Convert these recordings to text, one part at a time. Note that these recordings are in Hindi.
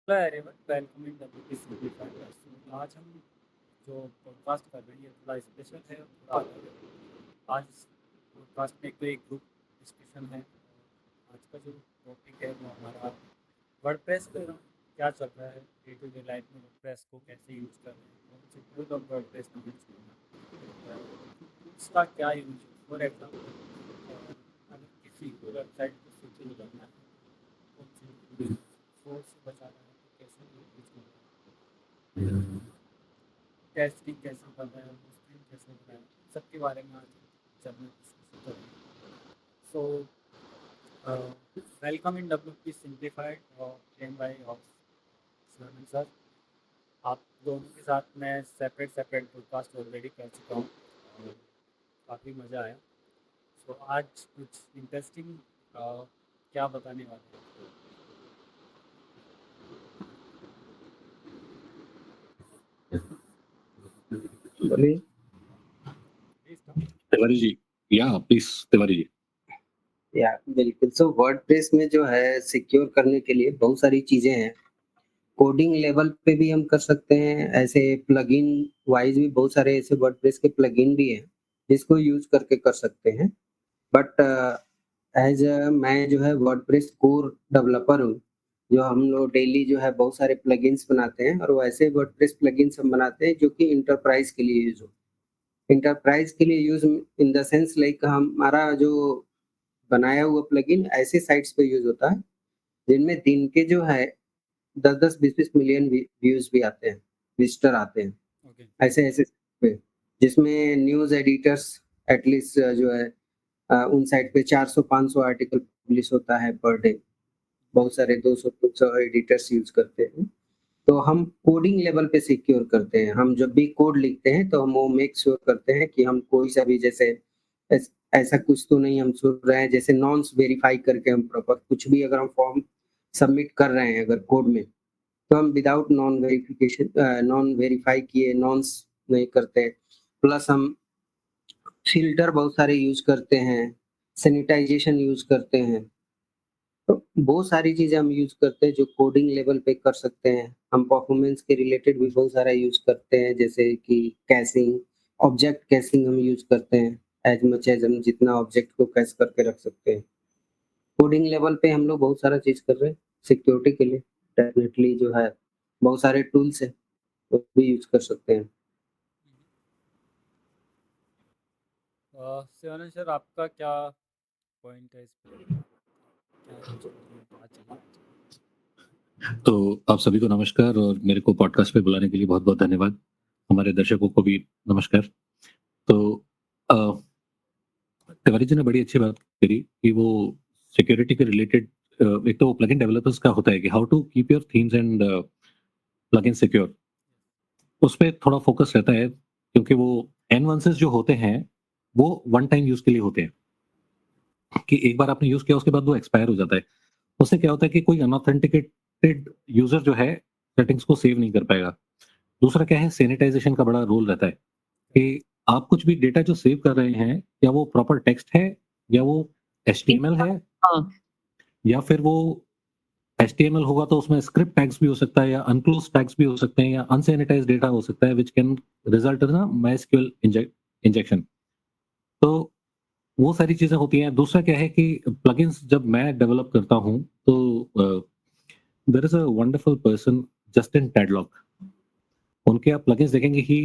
Hello everyone, welcome in WP simplified. आज हम जो पॉडकास्ट कर रहे हैं ये थोड़ा स्पेशल है और थोड़ा अलग है। आज इस पॉडकास्ट में एक ग्रुप डिस्कशन है। आज का जो टॉपिक है वो हमारा वर्डप्रेस पे क्या चल रहा है, डे टू डे लाइफ में वर्डप्रेस को कैसे यूज़ कर रहे हैं, कौन से टूल ऑफ वर्डप्रेस में यूज़ करना है, उसका क्या यूज है। फॉर एग्जाम्पल, अगर किसी को वेबसाइट को सिक्योर करना है, कौन सी फ्रॉड से बचाना है, तो कैसे यूज करना है, टेस्टिंग कैसे करना है, स्क्रीन कैसे करना है, सबके बारे में आज जब मैं डिस्कस करूँगा। So welcome in WP simplified और फ्रेम बाय सर। आप दोनों के साथ मैं सेपरेट पॉडकास्ट ऑलरेडी कर चुका हूँ और काफ़ी मज़ा आया। सो आज कुछ इंटरेस्टिंग क्या बताने वाले हैं। बोलिए तिवारी जी, या प्लीज तिवारी जी। या बिल्कुल। सो वर्डप्रेस में जो है सिक्योर करने के लिए बहुत सारी चीजें हैं। कोडिंग लेवल पे भी हम कर सकते हैं, ऐसे प्लगइन वाइज भी बहुत सारे ऐसे वर्डप्रेस के प्लगइन भी हैं जिसको यूज करके कर सकते हैं। बट एज मैं जो है वर्डप्रेस कोर डेवलपर हूँ, जो हम लोग डेली जो है बहुत सारे प्लगइन्स बनाते हैं और वैसे वर्डप्रेस प्लगइन्स हम बनाते हैं जो कि इंटरप्राइज के लिए यूज हो। इंटरप्राइज के लिए use in the sense like हमारा जो बनाया हुआ प्लगइन ऐसे साइट्स पे यूज होता है जिनमें दिन के जो है 10-10 20-20 मिलियन व्यूज भी आते हैं, विजिटर आते हैं। ओके। ऐसे ऐसे पे जिसमें न्यूज एडिटर्स एटलीस्ट जो है उन साइट पे 400-500 आर्टिकल पब्लिश होता है पर डे। बहुत सारे 200-300 एडिटर्स यूज करते हैं। तो हम कोडिंग लेवल पे सिक्योर करते हैं। हम जब भी कोड लिखते हैं तो हम वो मेक श्योर करते हैं कि हम कोई सा भी जैसे ऐसा कुछ तो नहीं हम सुन रहे हैं जैसे नॉन्स वेरीफाई करके हम प्रॉपर कुछ भी अगर हम फॉर्म सबमिट कर रहे हैं अगर कोड में, तो हम विदाउट नॉन वेरीफाई किए नॉन्स नहीं करते। प्लस हम फिल्टर बहुत सारे यूज करते हैं, सैनिटाइजेशन यूज करते हैं। तो बहुत सारी चीजें हम यूज करते हैं जो कोडिंग लेवल पे कर सकते हैं। हम परफॉर्मेंस के रिलेटेड भी बहुत सारा यूज करते हैं, जैसे कि कैशिंग, ऑब्जेक्ट कैशिंग हम यूज करते हैं। एज मच एज हम जितना ऑब्जेक्ट को कैश करके रख सकते हैं। कोडिंग लेवल पे हम लोग बहुत सारा चीज कर रहे हैं सिक्योरिटी के लिए। डेफिनेटली जो है बहुत सारे टूल्स है वो भी यूज कर सकते हैं। शिवानंद सर, आपका क्या पॉइंट है इस पे? क्या यूज कर रहे हैं, क्या चाहिए? तो आप सभी को नमस्कार और मेरे को पॉडकास्ट पे बुलाने के लिए बहुत बहुत धन्यवाद। हमारे दर्शकों को भी नमस्कार। तो अ, तिवारी जी ने बड़ी अच्छी बात करी कि वो सिक्योरिटी के रिलेटेड एक तो प्लगइन डेवलपर्स का होता है कि how to keep your themes and plugin secure. उस पे थोड़ा फोकस रहता है क्योंकि वो एनवांसेस जो होते हैं वो वन टाइम यूज के लिए होते हैं कि एक बार आपने यूज किया उसके बाद वो एक्सपायर हो जाता है। उससे क्या होता है कि कोई अनऑथेंटिकेटेड यूजर जो है सेटिंग्स को सेव नहीं कर पाएगा। दूसरा क्या है, सैनिटाइजेशन का बड़ा रोल रहता है कि आप कुछ भी डेटा जो सेव कर रहे हैं या वो प्रॉपर टेक्स्ट है या वो एचटीएमएल है या फिर वो एचटीएमएल होगा तो उसमें स्क्रिप्ट टैग्स भी हो सकता है या अनक्लोज टैग्स भी हो सकते हैं या अनसैनिटाइज डेटा हो सकता है which can result in MySQL injection. तो वो सारी चीजें होती हैं। दूसरा क्या है कि प्लगइन्स जब मैं डेवलप करता हूं तो there is a wonderful person Justin Tadlock. उनके आप प्लगइन्स देखेंगे ही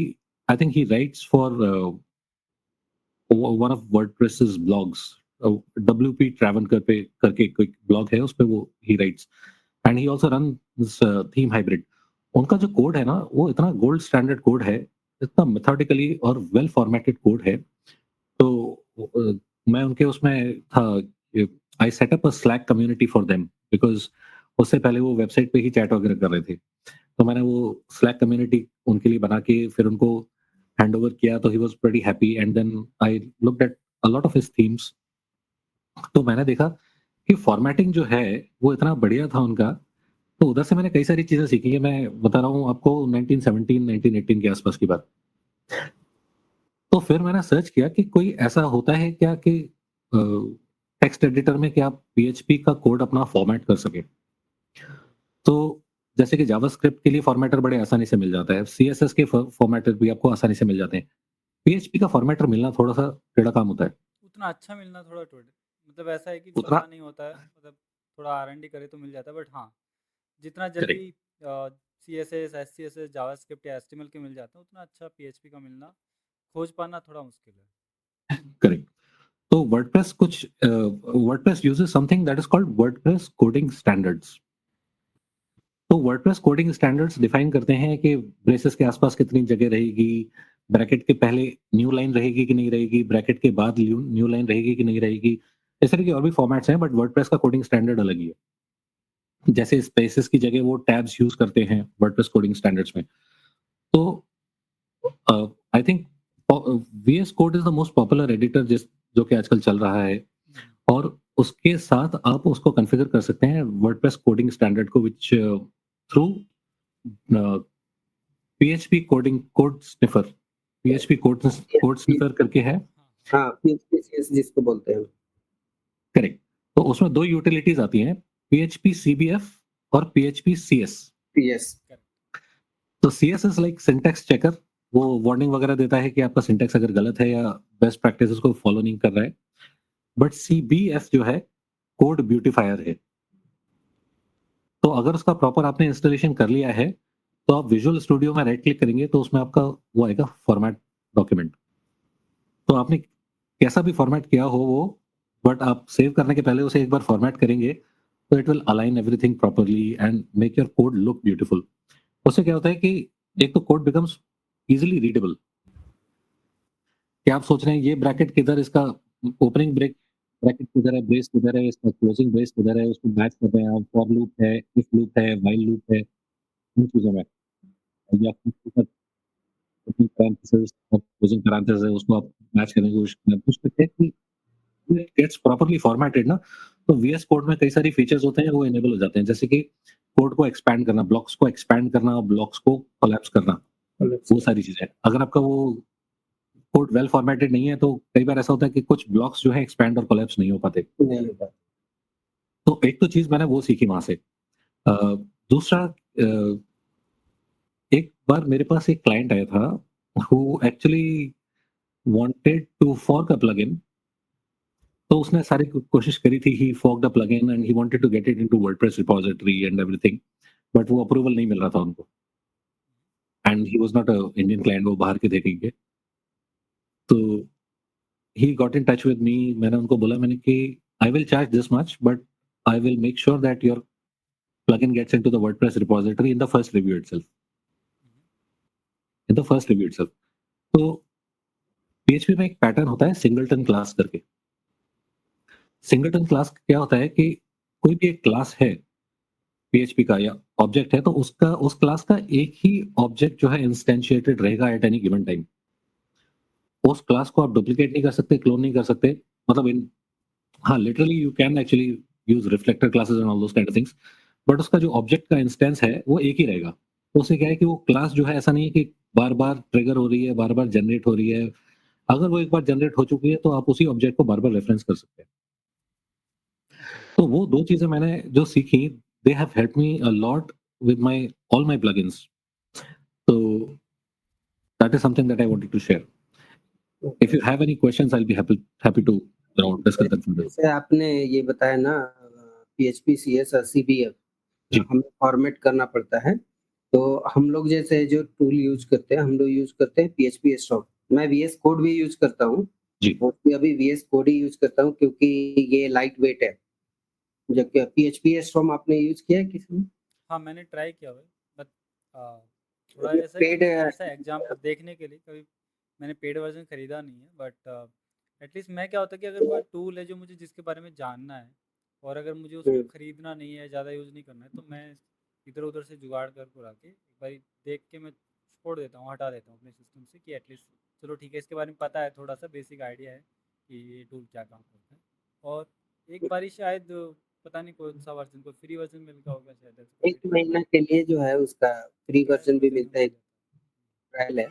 I think he writes for one of WordPress's blogs. WP Tavern करके कोई ब्लॉग है, उस पे वो ही writes and he also runs Theme Hybrid. उनका जो कोड है ना वो इतना गोल्ड स्टैंडर्ड कोड है, इतना मेथोडिकली और वेल फॉर्मेटेड कोड है। तो मैं उनके उसमें था, I set up a Slack community for them because उससे पहले वो वेबसाइट पे ही चैट वगैरह कर रहे थे। तो मैंने वो स्लैक कम्युनिटी उनके लिए बना के फिर उनको हैंड ओवर किया तो he was pretty happy and then I looked at a lot of his themes. तो मैंने देखा कि फॉर्मेटिंग जो है वो इतना बढ़िया था उनका। तो उधर से मैंने कई सारी चीजें सीखी है। मैं बता रहा हूँ आपको 1917 1918 के आसपास की बात। तो फिर मैंने सर्च किया कि कोई ऐसा होता है क्या कि टेक्स्ट एडिटर में कि आप पीएचपी का कोड अपना फॉर्मेट कर सके। तो जैसे कि जावास्क्रिप्ट के लिए फॉर्मेटर बड़े आसानी से मिल जाता है, सीएसएस के फॉर्मेटर भी आपको आसानी से मिल जाते हैं। पीएचपी का फॉर्मेटर मिलना थोड़ा-सा टेढ़ा काम होता है। उतना अच्छा मिलना थोड़ा टोट मतलब ऐसा है कि उतना पता नहीं होता है, मतलब थोड़ा R&D करे तो मिल जाता है, बट हाँ, जितना करेक्ट, जल्दी CSS, SCSS, जावास्क्रिप्ट या HTML के मिल जाते हैं, उतना अच्छा PHP का मिलना, खोज पाना थोड़ा मुश्किल है। करेक्ट। तो WordPress uses something that is called WordPress coding standards. तो वर्डप्रेस कोडिंग स्टैंडर्ड्स डिफाइन करते हैं कि ब्रेसेस के आसपास कितनी जगह रहेगी, ब्रैकेट के पहले न्यू लाइन रहेगी कि नहीं रहेगी, ब्रैकेट के बाद न्यू लाइन रहेगी कि नहीं रहेगी। इस तरह के और भी फॉर्मेट्स हैं, बट वर्डप्रेस का कोडिंग स्टैंडर्ड अलग ही है। जैसे स्पेसेस की जगह वो टैब्स यूज करते हैं वर्डप्रेस कोडिंग स्टैंडर्ड्स में। तो I think VS code is the most popular editor जो कि आजकल चल रहा है, और उसके साथ आप उसको कॉन्फ़िगर कर सकते हैं वर्डप्रेस कोडिंग स्टैंडर्ड को, which through PHP coding code sniffer, PHP code sniffer करके है। हाँ, PHP जिसको बोलते हैं। करेक्ट। तो उसमें दो यूटिलिटीज आती हैं, पीएचपी सीबीएफ और पीएचपी सीएस। यस। तो CS is like syntax checker, वो वार्निंग वगैरह देता है कि आपका सिंटैक्स अगर गलत है या बेस्ट प्रैक्टिसेस को फॉलो नहीं कर रहा है। बट सीबीएफ जो है कोड ब्यूटीफायर है। तो अगर उसका प्रॉपर आपने इंस्टॉलेशन कर लिया है, तो आप विजुअल स्टूडियो में राइट क्लिक करेंगे तो उसमें आपका वो आएगा फॉर्मेट डॉक्यूमेंट। तो आपने कैसा भी फॉर्मेट किया हो वो, बट आप सेव करने के पहले उसे एक बार फॉर्मेट करेंगे तो it will align everything properly and make your code look beautiful. उससे क्या होता है कि एक तो कोड बिकम्स इजीली रीडेबल। क्या आप सोच रहे हैं ये ब्रैकेट किधर, इसका ओपनिंग ब्रैकेट किधर है, ब्रेस किधर है, इसका क्लोजिंग ब्रेस किधर है, उसको मैच कर रहे हैं आप, फॉर लूप है, इफ लूप है, व्हाइल लूप है, इन चीजों में या ओपनिंग पैरेंथेसिस और क्लोजिंग पैरेंथेसिस है, उसको आप मैच करने की कोशिश करते हैं कि it gets properly formatted ना। तो VS कोड में कई सारी फीचर्स होते हैं वो इनेबल हो जाते हैं, जैसे कि कोड को एक्सपैंड करना, ब्लॉक्स को एक्सपैंड करना, ब्लॉक्स को कोलैप्स करना, वो सारी चीजें। अगर आपका वो कोड वेल फॉर्मेटेड नहीं है तो कई बार ऐसा होता है कि कुछ ब्लॉक्स जो है एक्सपैंड और कोलैप्स नहीं हो पाते। नहीं होता। तो एक तो चीज मैंने वो सीखी वहां से। दूसरा, एक बार मेरे पास एक क्लाइंट आया था who actually wanted to fork a plugin. तो उसने सारी कोशिश करी थी, he forked a plugin and he wanted to get it into WordPress repository and everything, but वो अप्रूवल नहीं मिल रहा था उनको, and he was not a Indian client, वो बाहर के थे कहीं के। तो he got in touch with me. मैंने उनको बोला, मैंने कि I will charge this much, but I will make sure that your plugin gets into the WordPress repository in the first review itself. In the first review itself. तो PHP में एक पैटर्न होता है सिंगलटन क्लास करके। सिंगलटन क्लास क्या होता है कि कोई भी एक क्लास है PHP का या ऑब्जेक्ट है, तो उसका उस क्लास का एक ही ऑब्जेक्ट जो है इंस्टेंशिएटेड रहेगा एट एनी गिवन टाइम। उस क्लास को आप डुप्लीकेट नहीं कर सकते, क्लोन नहीं कर सकते। मतलब इन हाँ, literally you can actually use reflector classes and all those kind of things, but उसका जो ऑब्जेक्ट का इंस्टेंस है वो एक ही रहेगा। तो उससे क्या है कि वो क्लास जो है, ऐसा नहीं है कि बार-बार ट्रिगर हो रही है, बार-बार जनरेट हो रही है। अगर वो एक बार जनरेट हो चुकी है तो आप उसी ऑब्जेक्ट को बार-बार रेफरेंस कर सकते हैं। तो वो 2 चीज़ें मैंने जो सीखी, they have helped me a lot with my all my plugins. तो that is something that I wanted to share. If you have any questions, I will be happy to discuss that further. जैसे आपने ये बताया ना, PHP CS और CBF जी। हमें फॉर्मेट करना पड़ता है। तो हम लोग जैसे जो टूल यूज़ करते हैं, हम लोग यूज़ करते हैं PHP स्टॉक। मैं VS कोड भी यूज़ करता हूँ। जी। मोस्टली अभी VS कोड ही यूज़ करता हूँ क्योंकि ये लाइट वेट है। जबकि PHP स्टॉर्म आपने यूज़ किया है किसी में? हाँ, मैंने ट्राई किया भाई, बट थोड़ा ये ऐसा है कि पेड ऐसा एग्जाम देखने के लिए कभी मैंने पेड वर्जन खरीदा नहीं है, बट एटलीस्ट मैं क्या होता है कि अगर कोई टूल है जो मुझे जिसके बारे में जानना है और अगर मुझे उसको खरीदना नहीं है, ज़्यादा यूज़ नहीं करना है, तो मैं इधर उधर से जुगाड़ कर पुरा के एक बार देख के मैं छोड़ देता हूँ, हटा देता हूँ अपने सिस्टम से, कि एटलीस्ट चलो ठीक है, इसके बारे में पता है, थोड़ा सा बेसिक आइडिया है कि ये टूल क्या काम करता है। और एक बारी शायद पता नहीं कौन सा वर्जन, कोई फ्री वर्जन मिल गया होगा शायद, ऐसा 1 महीना के लिए जो है उसका फ्री वर्ज़न भी मिलता है, ट्रायल है।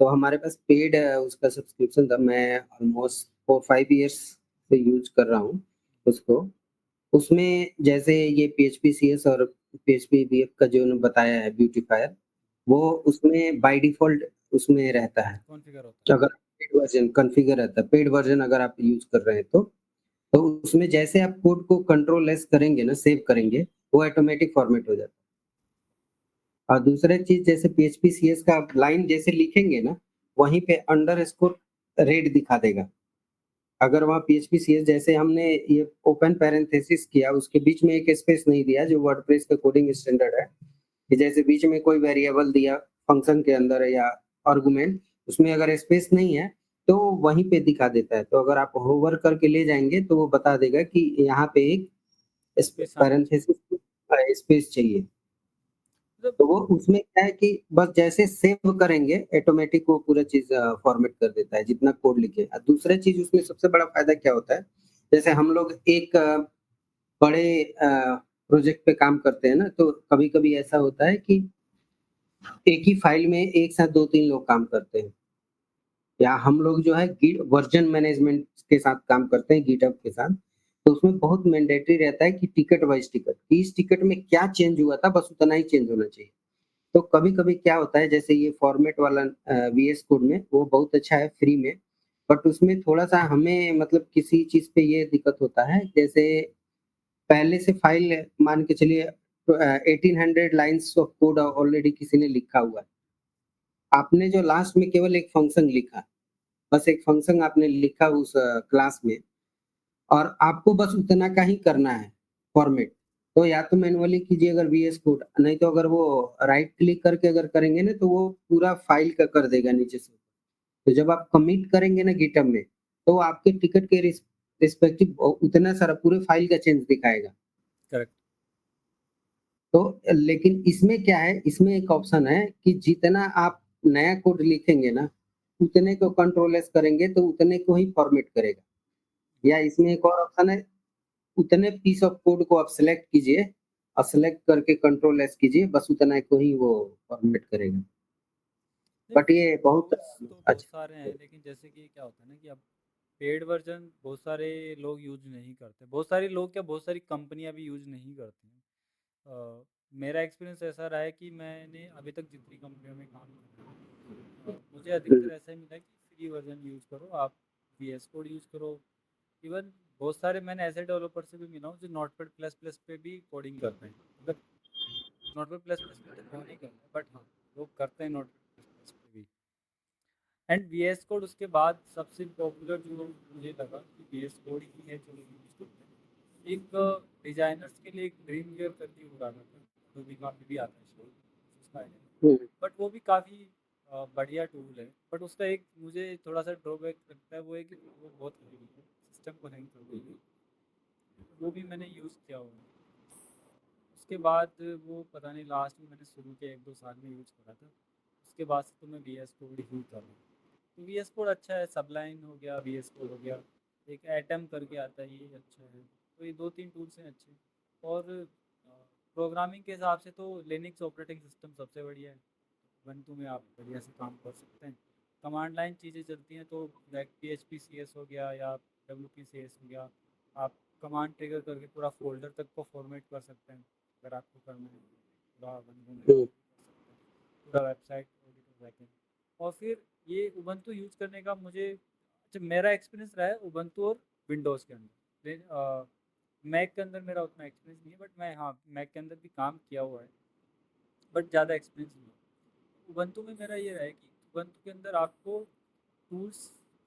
तो हमारे पास पेड उसका सब्सक्रिप्शन था। मैं ऑलमोस्ट 4-5 इयर्स से यूज़ कर रहा हूँ उसको। उसमें जैसे ये PHP CS और PHP VF का जो बताया है ब्यूटीफायर, वो उसमें बाय डिफ़ॉल्ट उसमें रहता है। कॉन्फ़िगर होता है। अगर पेड वर्ज़न कॉन्फ़िगर रहता है, पेड वर्ज़न अगर आप यूज़ कर रहे हैं तो उसमें जैसे आप कोड को कंट्रोल एस करेंगे ना, सेव करेंगे, वो ऑटोमैटिक फॉर्मेट हो जाता है। और दूसरा चीज़ जैसे PHP CS का आप लाइन जैसे लिखेंगे ना, वहीं पे अंडरस्कोर रेड दिखा देगा। अगर वहाँ PHP CS जैसे हमने ये ओपन पैरेंथेसिस किया, उसके बीच में एक स्पेस नहीं दिया जो वर्डप्रेस का कोडिंग स्टैंडर्ड है, कि जैसे बीच में कोई वेरिएबल दिया फंक्शन के अंदर या आर्गुमेंट, उसमें अगर स्पेस नहीं है, तो वहीं पे दिखा देता है। तो अगर आप होवर करके ले जाएँगे, तो वो बता देगा कि यहाँ पे एक स्पेस आना चाहिए। पैरेंथेसिस स्पेस चाहिए। मतलब तो वो उसमें क्या है कि बस जैसे सेव करेंगे ऑटोमेटिक वो पूरा चीज़ फॉर्मेट कर देता है जितना कोड लिखे। दूसरा चीज़ उसमें सबसे बड़ा फ़ायदा क्या होता है, जैसे हम लोग एक बड़े प्रोजेक्ट पे काम करते हैं ना, तो कभी-कभी ऐसा होता है कि एक ही फ़ाइल में एक साथ 2-3 लोग काम करते हैं। या हम लोग जो है गिट वर्ज़न मैनेजमेंट के साथ काम करते हैं गिटहब के साथ, तो उसमें बहुत मैंडेटरी रहता है कि टिकट वाइज़ टिकट, कि इस टिकट में क्या चेंज हुआ था बस उतना ही चेंज होना चाहिए। तो कभी-कभी क्या होता है जैसे ये फॉर्मेट वाला वीएस कोड में वो बहुत अच्छा है फ्री में, बट उसमें थोड़ा-सा हमें मतलब किसी चीज़ पे ये दिक्कत होता है, जैसे पहले से फ़ाइल मान के चलिए 1800 लाइन्स ऑफ कोड ऑलरेडी किसी ने लिखा हुआ है। आपने जो लास्ट में केवल एक फंक्शन लिखा, बस एक फंक्शन आपने लिखा उस क्लास में और आपको बस उतना का ही करना है फॉर्मेट। तो या तो मैनुअली कीजिए अगर वीएस कोड, नहीं तो अगर वो राइट क्लिक करके अगर करेंगे ना तो वो पूरा फाइल का कर देगा नीचे से। तो जब आप कमिट करेंगे ना गिटहब में, तो आपके टिकट के रिस्पेक्टिव उतना सारा पूरे फाइल का चेंज दिखाएगा। करेक्ट। तो लेकिन इसमें क्या है, इसमें एक ऑप्शन है कि जितना आप नया कोड लिखेंगे ना, उतने को कंट्रोल एस करेंगे तो उतने को ही फॉर्मेट करेगा। या इसमें एक और ऑप्शन है, उतने पीस ऑफ कोड को आप सिलेक्ट कीजिए और सिलेक्ट करके कंट्रोल एस कीजिए, बस उतना को ही वो फॉर्मेट करेगा। नहीं, बट ये बहुत टूल्स तो बहुत सारे अच्छा। हैं, लेकिन जैसे कि क्या होता है ना कि अब पेड वर्जन बहुत सारे लोग यूज नहीं करते, बहुत सारे लोग क्या बहुत सारी कंपनियां भी यूज नहीं करती हैं। मेरा एक्सपीरियंस ऐसा रहा है कि मैंने अभी तक जितनी कंपनियों में काम किया मुझे हुँ, अधिकतर ऐसा ही मिला कि फ्री वर्जन यूज़ करो, आप VS कोड यूज़ करो। इवन बहुत सारे मैंने ऐसे डेवलपर से भी मिला हूँ जो नोटपैड प्लस प्लस पे भी कोडिंग करते हैं, मतलब नोटपैड प्लस प्लस पे तो कौन नहीं करता, बट हाँ लोग करते हैं नोटपैड प्लस प्लस पे भी। एंड VS कोड उसके बाद सबसे पॉपुलर जो मुझे लगा कि VS कोड ही है जो लोग यूज़ करते हैं। एक डिजाइनर्स के लिए एक ड्रीम वीयर करके हो रहा था, जो भी काफ़ी भी आता है उसका, हुँ, बट वो भी काफ़ी बढ़िया टूल है। बट उसका एक मुझे थोड़ा सा ड्रॉबैक लगता है, वो है कि वो बहुत सिस्टम को हैंग कर देगी। वो भी मैंने यूज़ किया हुआ है। उसके बाद वो पता नहीं लास्ट में मैंने शुरू के 1-2 साल में यूज़ करा था, उसके बाद से तो मैं VS कोड ही कर रहा हूँ। तो VS कोड अच्छा है, सबलाइन हो गया, VS कोड हो गया, एक एटम करके आता है ये अच्छा है। तो ये 2-3 टूल्स हैं अच्छे। और प्रोग्रामिंग के हिसाब से तो लिनक्स ऑपरेटिंग सिस्टम सबसे बढ़िया है। ubuntu में आप बढ़िया से काम कर सकते हैं। कमांड लाइन चीज़ें चलती हैं, तो लाइक PHP CS हो गया या WP CS हो गया, आप कमांड ट्रिगर करके पूरा फ़ोल्डर तक को फ़ॉर्मेट कर सकते हैं, अगर आपको करना है। पूरा बंदे में हुँ, पूरा वेबसाइट ऑडिट बैकएंड। और फिर ये ubuntu यूज़ करने का मुझे अच्छा मेरा एक्सपीरियंस रहा है ubuntu और विंडोज़ के अंदर। मैक के अंदर मेरा उतना एक्सपीरियंस नहीं है, बट मैं हाँ मैक के अंदर भी काम किया हुआ है, बट ज़्यादा एक्सपीरियंस नहीं है। ubuntu में मेरा ये रहा है कि ubuntu के अंदर आपको टूल्स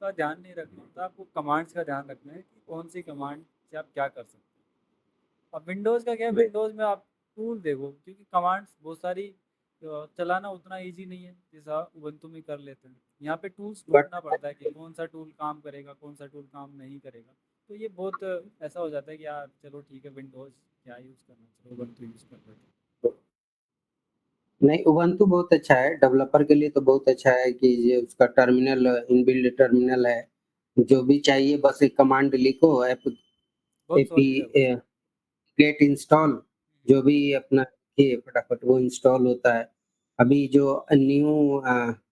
का ध्यान नहीं रखना होता, आपको कमांड्स का ध्यान रखना है कि कौन सी कमांड से आप क्या कर सकते हैं। अब विंडोज़ का क्या है, बे विंडोज़ में आप टूल देखो, क्योंकि कमांड्स बहुत सारी चलाना उतना ईजी नहीं है जैसा ubuntu में कर लेते हैं। यहाँ पे टूल्स बट ढूंढना पड़ता है कि कौन सा टूल काम करेगा, कौन सा टूल काम नहीं करेगा। तो ये बहुत ऐसा हो जाता है कि यार चलो ठीक है, विंडोज़ क्या यूज़ करना, चलो ubuntu यूज़ कर लेते हैं। नहीं, उबंटू बहुत अच्छा है, डेवलपर के लिए तो बहुत अच्छा है कि ये उसका टर्मिनल इनबिल्ट टर्मिनल है। जो भी चाहिए बस एक कमांड लिखो, बहुत एपी सॉलिड है वो। गेट इंस्टॉल, जो भी अपना ये फटाफट वो इंस्टॉल होता है। अभी जो न्यू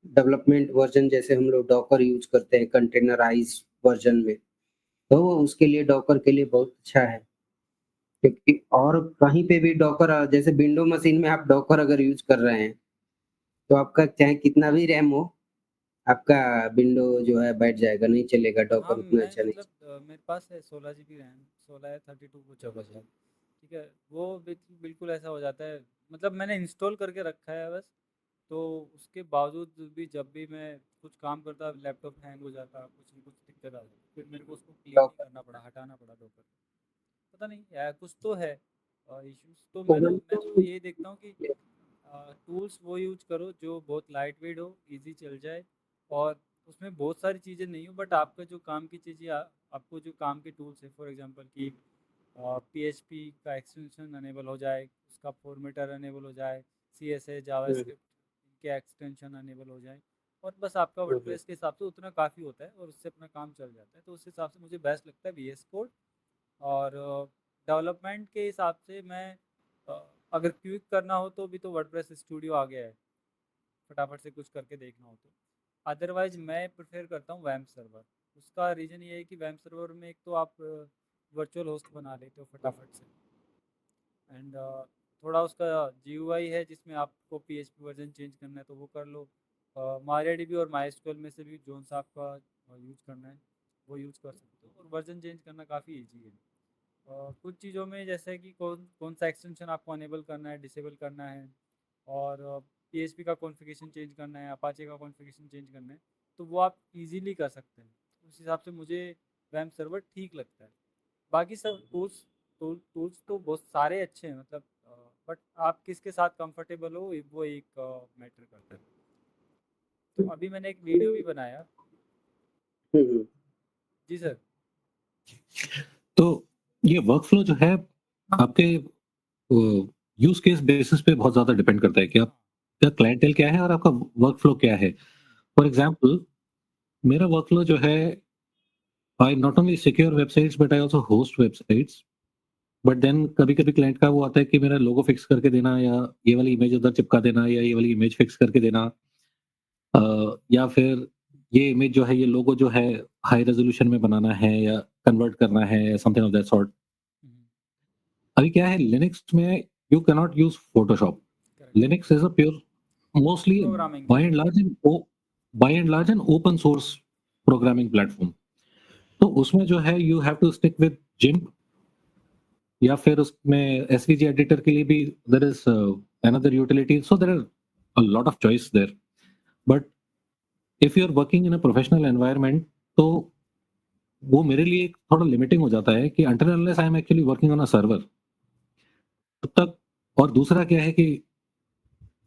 डेवलपमेंट वर्ज़न जैसे हम लोग डॉकर यूज़ करते हैं कंटेनराइज़्ड वर्ज़न में, तो वो उसके लिए डॉकर के लिए बहुत अच्छा है। क्योंकि और कहीं पे भी डॉकर जैसे विंडो मशीन में आप डॉकर अगर यूज़ कर रहे हैं, तो आपका चाहे कितना भी रैम हो, आपका विंडो जो है बैठ जाएगा, नहीं चलेगा, हाँ, डॉकर उतना मैं अच्छा नहीं मतलब मेरे पास है 16 जीबी रैम, 16 या 32 कुछ होगा शायद। ठीक है, वो बिल्कुल ऐसा हो जाता है, मतलब मैंने इंस्टॉल करके रखा है बस। तो उसके बावजूद भी जब भी मैं कुछ काम करता, लैपटॉप हैंग हो जाता, कुछ न कुछ दिक्कत आ जाती, फिर मेरे को उसको क्लीन ही डॉकर करना पड़ा, हटाना पड़ा डॉकर। पता नहीं यार, कुछ तो है इश्यूज। तो मैं तो ओवरऑल ये देखता हूँ कि टूल्स वो यूज करो जो बहुत लाइट वेट हो, इजी चल जाए, और उसमें बहुत सारी चीज़ें नहीं हो, बट आपका जो काम की चीज़ें आपको जो काम के टूल्स है, फॉर एग्जांपल कि PHP का एक्सटेंशन अनेबल हो जाए, उसका फॉर्मेटर अनेबल हो जाए, CSS जावास्क्रिप्ट इनके एक्सटेंशन अनेबल हो जाए, और बस आपका वर्डप्रेस के हिसाब से उतना काफ़ी होता है और उससे अपना काम चल जाता है। तो उस हिसाब से मुझे बेस्ट लगता है VS कोड। और डेवलपमेंट के हिसाब से मैं अगर क्विक करना हो तो भी तो वर्डप्रेस स्टूडियो आ गया है, फटाफट से कुछ करके देखना हो तो। अदरवाइज मैं प्रेफर करता हूँ वैम्प सर्वर। उसका रीज़न ये है कि वैम्प सर्वर में एक तो आप वर्चुअल होस्ट बना लेते हो फटाफट से, एंड थोड़ा उसका GUI है जिसमें आपको PHP वर्जन चेंज करना है तो वो कर लो। MariaDB और MySQL में से भी जोन सा आपका यूज़ करना है वो यूज़ कर सकते हो, और वर्जन चेंज करना काफ़ी ईजी है। कुछ चीज़ों में जैसे कि कौन कौन सा एक्सटेंशन आपको अनेबल करना है, डिसेबल करना है, और PHP का कॉन्फ़िगरेशन चेंज करना है, अपाचे का कॉन्फ़िगरेशन चेंज करना है, तो वो आप इजीली कर सकते हैं। उस हिसाब से मुझे वैम्प सर्वर ठीक लगता है। बाकी सब टूल्स तो बहुत सारे अच्छे हैं, मतलब बट आप किसके साथ कंफर्टेबल हो वो एक मैटर करता है। तो अभी मैंने एक वीडियो भी बनाया। जी सर। तो ये वर्कफ्लो जो है आपके यूज केस बेसिस पे बहुत ज्यादा डिपेंड करता है कि हाँ। आपका क्लाइंटेल क्या है और आपका वर्कफ्लो क्या है। फॉर एग्जांपल मेरा वर्कफ्लो जो है, I not only secure websites but I also host websites. But then कभी-कभी क्लाइंट का वो आता है कि मेरा लोगो फिक्स करके देना, या ये वाली इमेज उधर चिपका देना, या ये वाली इमेज फिक्स करके देना, या फिर ये इमेज जो है, ये लोगो जो है हाई रेज़ोल्यूशन में बनाना है या कन्वर्ट करना है, something of that sort. Hmm. अभी क्या है, लिनक्स में you can not use Photoshop. Correct. Linux is a pure mostly programming by and large an open source programming platform. तो उसमें जो है you have to stick with GIMP, या फिर उसमें एसवीजी एडिटर के लिए भी there is another utility, so there are a lot of choice there. But if you are working in a professional environment, तो वो मेरे लिए थोड़ा लिमिटिंग हो जाता है कि until unless I am actually working on a server तब तक। और दूसरा क्या है कि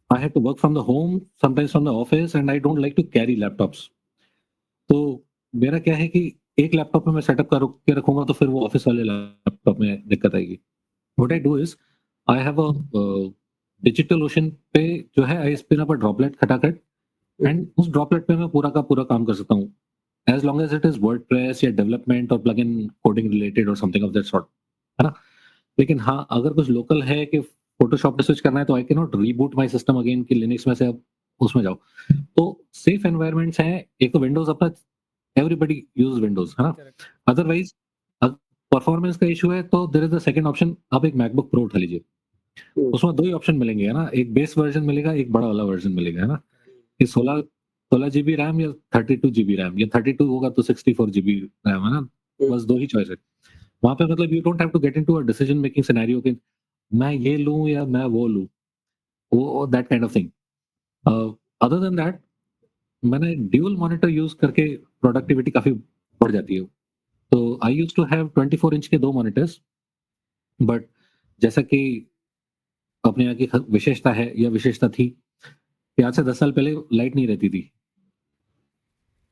I have to work from the home, sometimes from the office, and I don't like to carry laptops. तो मेरा क्या है कि एक लैपटॉप में मैं सेटअप कर के रखूंगा तो फिर वो ऑफिस वाले लैपटॉप में दिक्कत आएगी। What I do is I have a digital ocean पे जो है I spin up a droplet खटाखट, एंड उस ड्रॉपलेट पे मैं पूरा का पूरा काम कर सकता हूँ, as long as it is WordPress या डेवलपमेंट और प्लगइन कोडिंग रिलेटेड और समथिंग ऑफ दैट सॉर्ट, है ना। लेकिन हाँ, अगर कुछ लोकल है कि फोटोशॉप पे स्विच करना है, तो I can not reboot my system again कि लिनक्स में से अब उसमें जाओ। तो सेफ एनवायरनमेंट्स हैं, एक तो विंडोज अपना, एवरीबडी यूज विंडोज, है ना। करेक्ट। अदरवाइज परफॉर्मेंस का इशू है तो there is the second option, आप एक मैकबुक प्रो उठा लीजिए। उसमें दो ही ऑप्शन मिलेंगे, है ना, एक बेस वर्जन मिलेगा, एक बड़ा वाला वर्जन मिलेगा, है ना। करेक्ट। ये 16 GB रैम या 32 GB रैम, या 32 होगा तो 64 GB रैम, है ना। बस दो ही चॉइस है वहां पे। मतलब you don't have to get into a decision making scenario कि मैं ये लूं या मैं वो लूं, वो that kind of thing. Other than that, मैंने ड्यूल मॉनिटर यूज करके प्रोडक्टिविटी काफी बढ़ जाती है। तो I use to have 24 inch के दो मॉनिटर्स। बट जैसा कि अपने यहाँ की विशेषता है या विशेषता थी कि आज से 10 साल पहले लाइट नहीं रहती थी,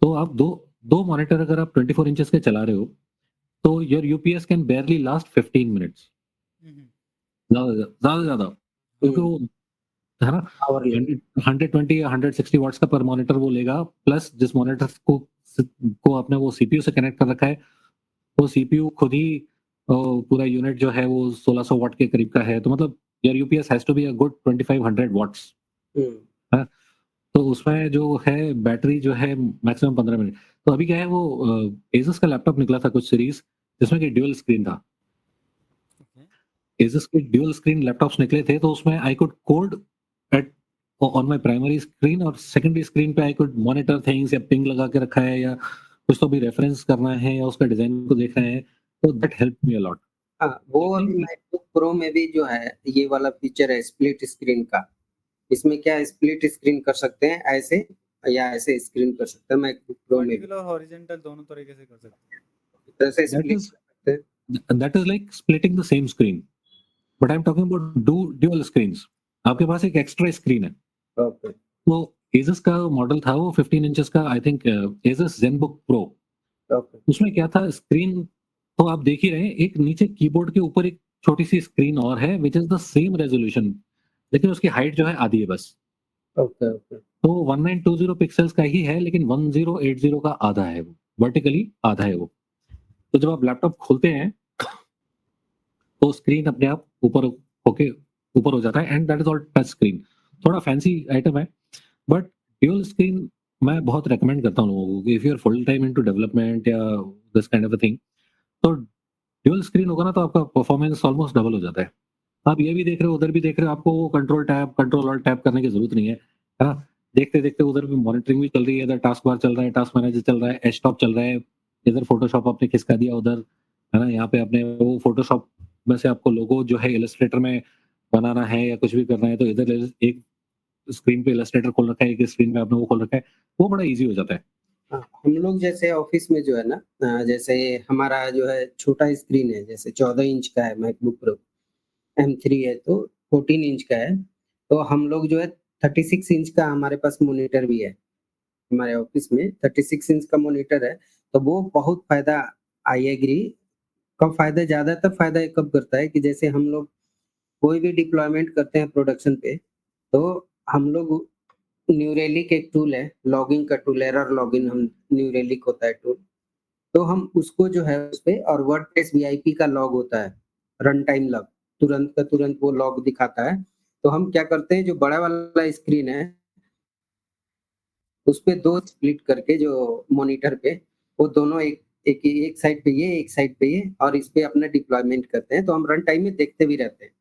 तो आप दो दो मॉनिटर अगर आप 24 इंचेस के चला रहे हो, तो your UPS can barely last 15 minutes, hmm. ज्यादा ज्यादा, क्योंकि वो, है ना, आवरली 120 या 160 वाट्स का पर मॉनिटर वो लेगा। प्लस जिस मॉनिटर को आपने वो सीपीयू से कनेक्ट कर रखा है, वो सीपीयू खुद ही पूरा यूनिट जो है वो 1600 वाट के करीब का है। तो मतलब your UPS has to be a good 2500 watts, है। तो उसमें जो है बैटरी जो है मैक्सिमम 15 मिनट। तो अभी क्या है, वो एसस का लैपटॉप निकला था कुछ सीरीज जिसमें कि ड्यूअल स्क्रीन था। ओके। एसएस के ड्यूल स्क्रीन लैपटॉप्स निकले थे तो उसमें I could code it on my primary screen और सेकेंडरी स्क्रीन पे आई कुड मॉनिटर थिंग्स या पिंग लगा के रखा है या कुछ तो भी रेफरेंस करना है या उसका डिजाइन को देख रहे हैं तो that help me a lot. हाँ, वो अभी लेकिन मैकबुक प्रो में भी जो है ये वाला फीचर है स्प्लिट स्क्रीन का। इसमें क्या स्प्लिट स्क्रीन कर सकते हैं ऐसे या ऐसे स्क्रीन कर सकते हैं मैकबुक प्रो में भी। वर्टिकल और हॉरिजॉन्टल दोनों तरीके से कर सकते हैं। जैसे दैट स्प्लिट इज कर सकते हैं। That is like splitting the same screen but I am talking about dual screens. आपके पास एक एक्स्ट्रा स्क्रीन है। ओके वो एसस का मॉडल था वो 15 इंचेस का I think Asus Zenbook pro. Okay उसमें क्या था स्क्रीन तो आप देख ही रहे हैं एक नीचे कीबोर्ड के ऊपर एक छोटी सी स्क्रीन और है which is the same resolution लेकिन उसकी हाइट जो है आधी है बस। ओके ओके तो 1920 पिक्सल्स का ही है लेकिन 1080 का आधा है वो वर्टिकली आधा है वो। तो जब आप लैपटॉप खोलते हैं तो स्क्रीन अपने आप ऊपर होके ऊपर हो जाता है and that is all touch screen. थोड़ा फैंसी आइटम है बट ड्यूल स्क्रीन मैं बहुत रेकमेंड करता हूँ लोगों को if you are full time into development या this kind of a thing तो ड्यूल स्क्रीन होगा ना तो आपका परफॉर्मेंस ऑलमोस्ट डबल हो जाता है। आप ये भी देख रहे हो उधर भी देख रहे हो आपको वो कंट्रोल ऑल्ट टैब करने की जरूरत नहीं है ना। देखते देखते उधर भी मॉनिटरिंग भी चल रही है इधर टास्क बार चल रहा है टास्क मैनेजर चल रहा है एच टॉप चल रहा है इधर फोटोशॉप आपने खिसका दिया उधर है ना। यहाँ पे आपने वो फोटोशॉप में से आपको लोगो जो है इलस्ट्रेटर में बनाना है या कुछ भी करना है तो इधर एक स्क्रीन पे इलस्ट्रेटर खोल रखा है एक स्क्रीन पे आपने वो खोल रखा है वो बड़ा ईजी हो जाता है। हाँ, हम लोग जैसे ऑफिस में जो है ना जैसे हमारा जो है छोटा स्क्रीन है जैसे 14 इंच का है मैकबुक प्रो M3 है तो 14 इंच का है। तो हम लोग जो है 36 इंच का हमारे पास मॉनिटर भी है। हमारे ऑफिस में 36 इंच का मॉनिटर है तो वो बहुत फायदा आई एग्री। कब फायदा ज्यादा तब फायदा ये कब करता है कि जैसे हम लोग कोई भी डिप्लॉयमेंट करते हैं प्रोडक्शन पे तो हम लोग न्यू रेलिक एक टूल है लॉगिंग का टूल एरर लॉगिन हम न्यू रेलिक होता है टूल। तो हम उसको जो है उस पे और वर्डप्रेस वीआईपी का लॉग होता है रन टाइम लॉग तुरंत का तुरंत वो लॉग दिखाता है। तो हम क्या करते हैं जो बड़ा वाला स्क्रीन है उस पे दो स्प्लिट करके जो मॉनिटर पे वो दोनों एक साइड पे ये एक साइड पे ये और इस पे अपना डिप्लॉयमेंट करते हैं तो हम रन टाइम में देखते भी रहते हैं।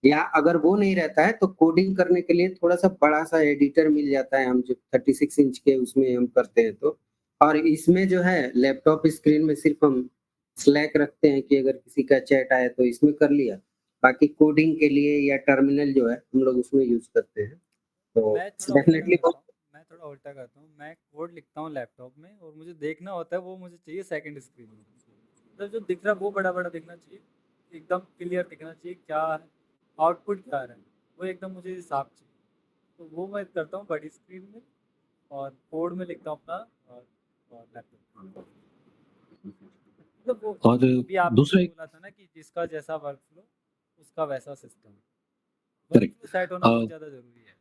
या अगर वो नहीं रहता है तो कोडिंग करने के लिए थोड़ा सा बड़ा सा एडिटर मिल जाता है हम जो 36 इंच के उसमें हम करते हैं तो। और इसमें जो है लैपटॉप स्क्रीन में सिर्फ हम स्लैक रखते हैं कि अगर किसी का चैट आया तो इसमें कर लिया। बाकी कोडिंग के लिए या टर्मिनल जो है हम लोग उसमें यूज करते हैं तो मैं थोड़ा उल्टा डेफिनेटली करता हूँ मैं थोड़ा उल्टा करता हूँ मैं कोड लिखता हूँ लैपटॉप में और मुझे देखना होता है वो मुझे चाहिए सेकंड स्क्रीन में। मतलब जो दिख रहा है वो बड़ा बड़ा दिखना चाहिए एकदम क्लियर दिखना चाहिए क्या है आउटपुट क्या आ रहा है वो एकदम मुझे साफ चाहिए। तो वो मैं करता हूँ बड़ी स्क्रीन में और कोड में लिखता हूँ अपना और लैपटॉप मतलब वो और अभी आपने जो दूसरा एक बोला था ना कि जिसका जैसा वर्क फ्लो उसका वैसा system work correct flow set होना बहुत ज़्यादा ज़रूरी है।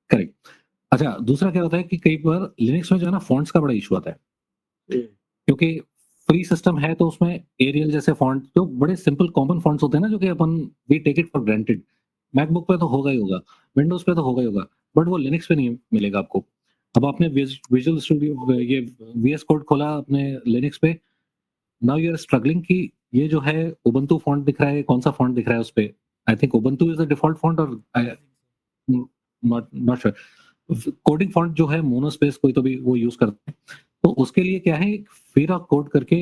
करेक्ट। अच्छा दूसरा क्या होता है कि कई बार लिनक्स में जो है ना फॉन्ट्स का बड़ा इशू आता है क्योंकि फ्री सिस्टम है तो उसमें एरियल जैसे फॉन्ट जो बड़े सिंपल कॉमन फॉन्ट्स होते हैं ना जो कि अपन we take it for granted MacBook पे तो होगा ही होगा विंडोज पे तो होगा ही होगा बट वो लिनक्स पे नहीं मिलेगा आपको। अब आपने विजुअल स्टूडियो ये वीएस कोड खोला अपने लिनक्स पे नाउ यू आर स्ट्रगलिंग कि ये जो है उबंटू फॉन्ट दिख रहा है कौन सा फॉन्ट दिख रहा है उस पे I think Ubuntu is the default font और I think not not sure coding font जो है मोनोस्पेस कोई तो भी वो यूज करते हैं तो उसके लिए क्या है फेरा कोड करके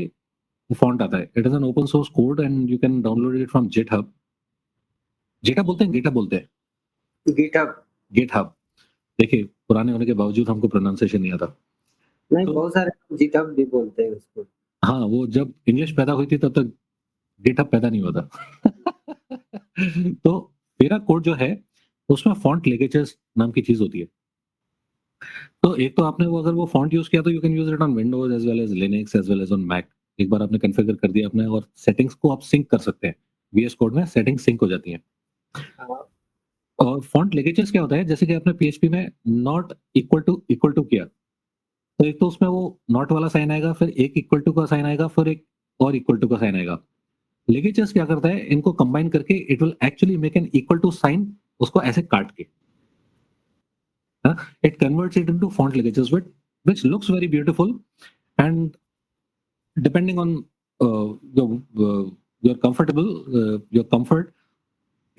फॉन्ट आता है it is an open source code and you can download it from GitHub. GitHub बोलते हैं गिटहब बोलते हैं गिटहब गिटहब। देखिए पुराने होने के बावजूद हमको प्रोनाउंसिएशन नहीं आता। नहीं तो बहुत सारे गिटहब भी बोलते हैं उसको। हाँ वो जब इंग्लिश पैदा हुई थी तब तक गिटहब पैदा नहीं हुआ था तो फेरा कोड जो है उसमें फॉन्ट लिगेचर्स नाम की चीज होती है। तो एक तो आपने वो अगर वो फॉन्ट यूज किया तो you can use it on Windows as well as Linux as well as on Mac. एक बार आपने कॉन्फ़िगर कर दिया अपने और सेटिंग्स को आप सिंक कर सकते हैं वीएस कोड में सेटिंग्स सिंक हो जाती हैं। हाँ, और फॉन्ट लिगेचर्स क्या होता है जैसे कि आपने पीएचपी में नॉट इक्वल टू किया तो एक तो उसमें वो नॉट वाला साइन आएगा फिर एक इक्वल टू का साइन आएगा फिर एक और इक्वल टू का साइन आएगा। लिगेचर्स क्या करता है इनको कंबाइन करके it will actually make an equal to sign उसको ऐसे काट के it converts it into font ligatures which looks very beautiful and depending on uh, the you're comfortable, your comfort,